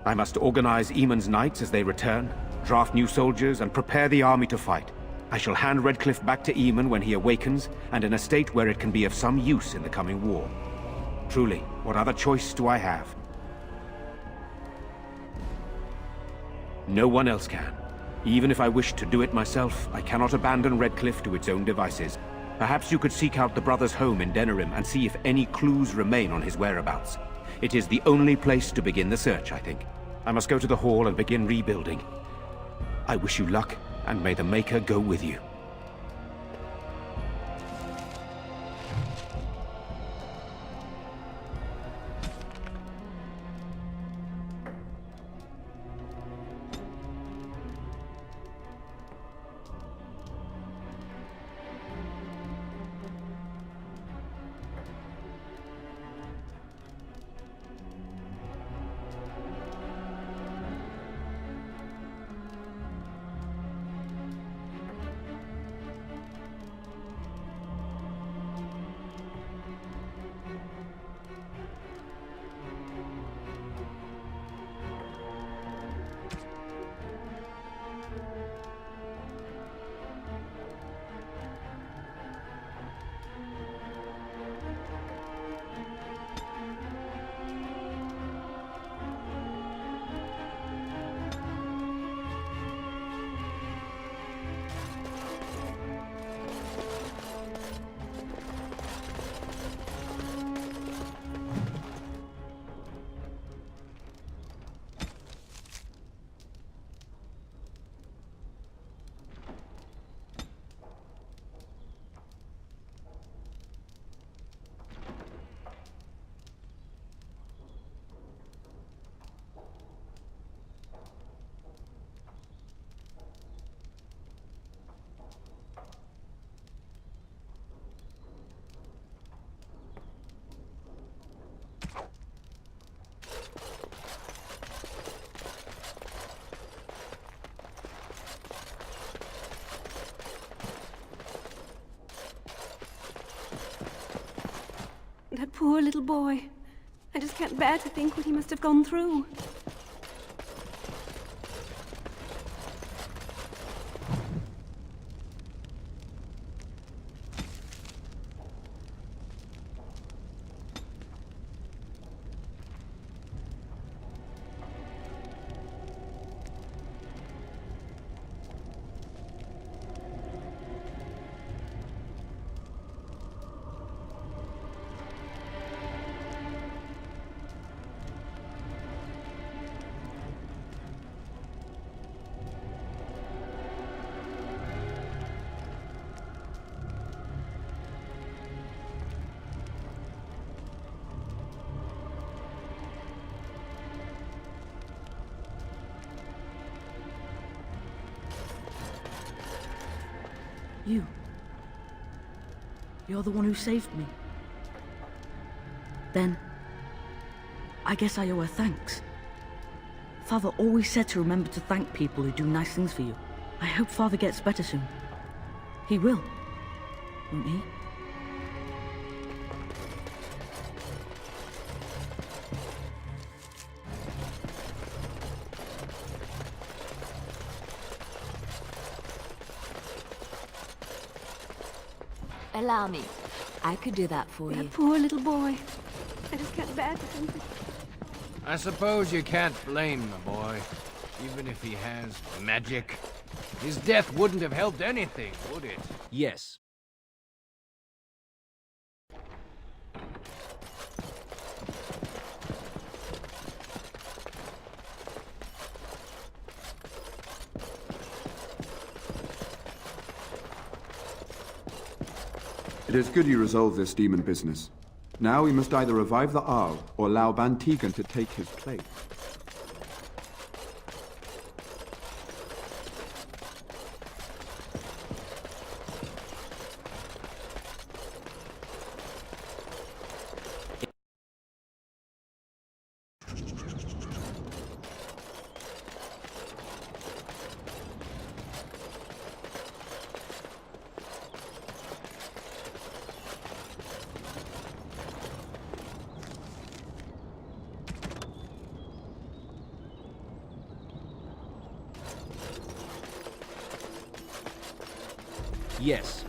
I must organize Eamon's knights as they return, draft new soldiers, and prepare the army to fight. I shall hand Redcliffe back to Eamon when he awakens, and in a state where it can be of some use in the coming war. Truly, what other choice do I have? No one else can. Even if I wished to do it myself, I cannot abandon Redcliffe to its own devices. Perhaps you could seek out the brother's home in Denerim and see if any clues remain on his whereabouts. It is the only place to begin the search, I think. I must go to the hall and begin rebuilding. I wish you luck, and may the Maker go with you. That poor little boy. I just can't bear to think what he must have gone through. You. You're the one who saved me. Then, I guess I owe her thanks. Father always said to remember to thank people who do nice things for you. I hope Father gets better soon. He will, won't he? Allow me. I could do that for you. That poor little boy. I just can't bear to think that... I suppose you can't blame the boy, even if he has magic. His death wouldn't have helped anything, would it? Yes. It is good you resolved this demon business. Now we must either revive the Arl or allow Ban Tegan to take his place. Yes.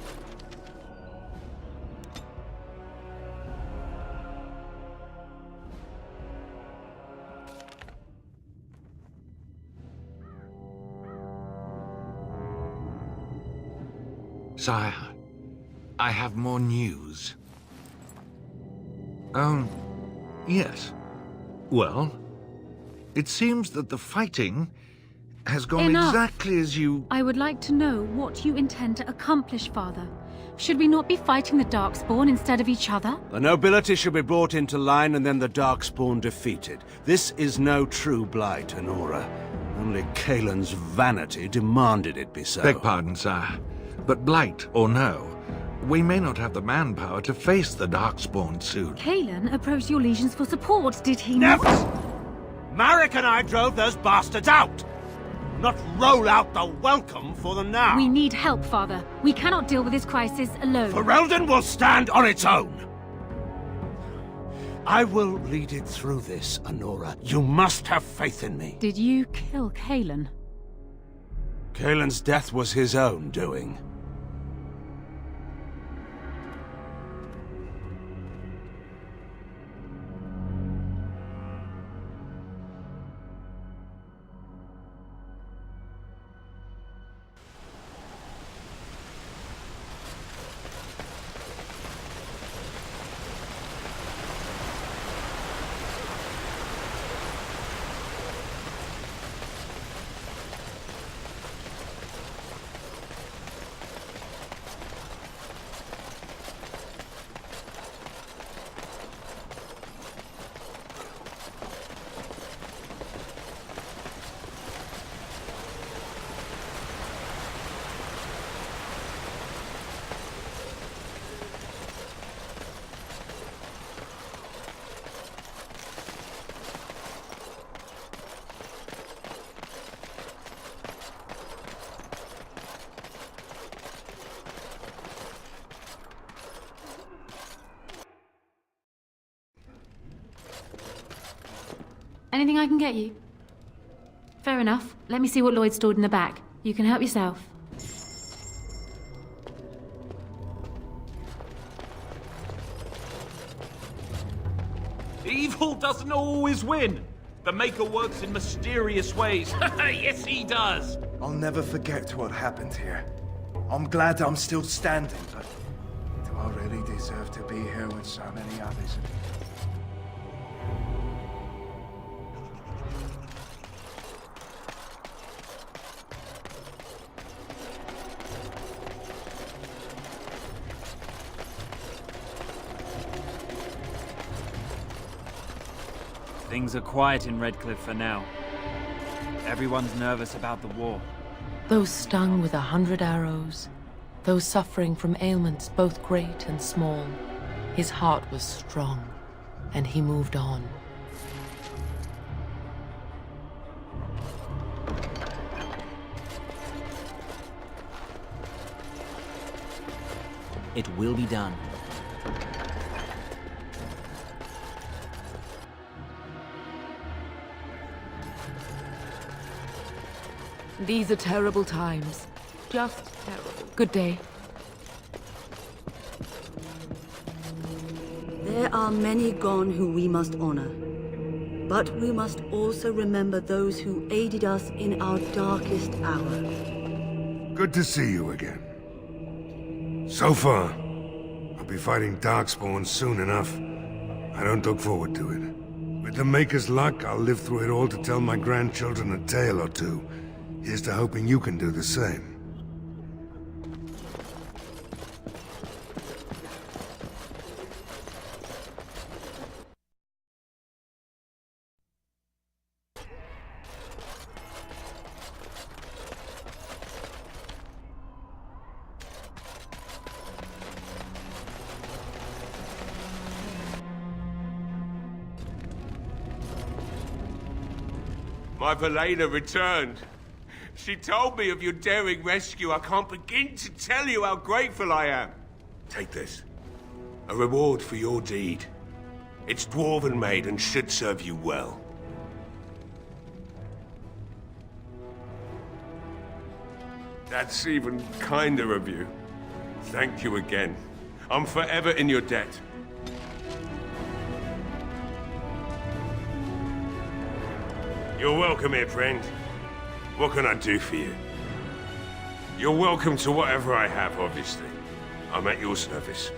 Sire, I have more news. Yes. Well, it seems that the fighting has gone Enough. exactly as you... I would like to know what you intend to accomplish, Father. Should we not be fighting the Darkspawn instead of each other? The nobility should be brought into line and then the Darkspawn defeated. This is no true blight, Honora. Only Kaelin's vanity demanded it be so. Beg pardon, sire. But blight or no, we may not have the manpower to face the Darkspawn soon. Kaelin approached your legions for support, did he not? Marek and I drove those bastards out! Not roll out the welcome for them now! We need help, Father. We cannot deal with this crisis alone. Ferelden will stand on its own! I will lead it through this, Honora. You must have faith in me. Did you kill Kaelin? Kaelin's death was his own doing. Anything I can get you? Fair enough. Let me see what Lloyd stored in the back. You can help yourself. Evil doesn't always win. The Maker works in mysterious ways. Yes, he does. I'll never forget what happened here. I'm glad I'm still standing, but do I really deserve to be here with so many others? Things are quiet in Redcliffe for now. Everyone's nervous about the war. Those stung with 100 arrows, Though suffering from ailments both great and small, his heart was strong, and he moved on. It will be done. These are terrible times. Just terrible. Good day. There are many gone who we must honor. But we must also remember those who aided us in our darkest hour. Good to see you again. So far, I'll be fighting Darkspawn soon enough. I don't look forward to it. With the Maker's luck, I'll live through it all to tell my grandchildren a tale or two. Here's to hoping you can do the same. My Velena returned. She told me of your daring rescue. I can't begin to tell you how grateful I am. Take this. A reward for your deed. It's dwarven made and should serve you well. That's even kinder of you. Thank you again. I'm forever in your debt. You're welcome here, friend. What can I do for you? You're welcome to whatever I have, obviously. I'm at your service.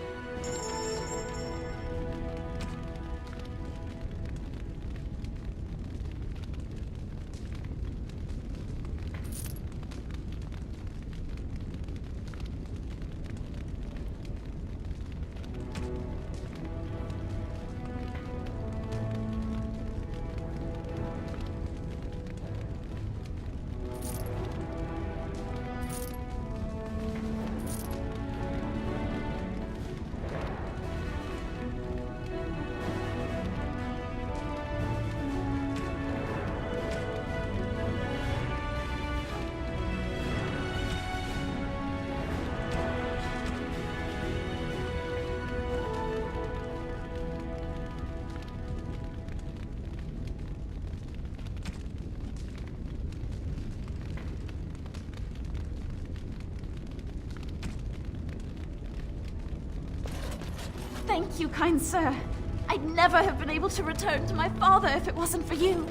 Thank you, kind sir. I'd never have been able to return to my father if it wasn't for you.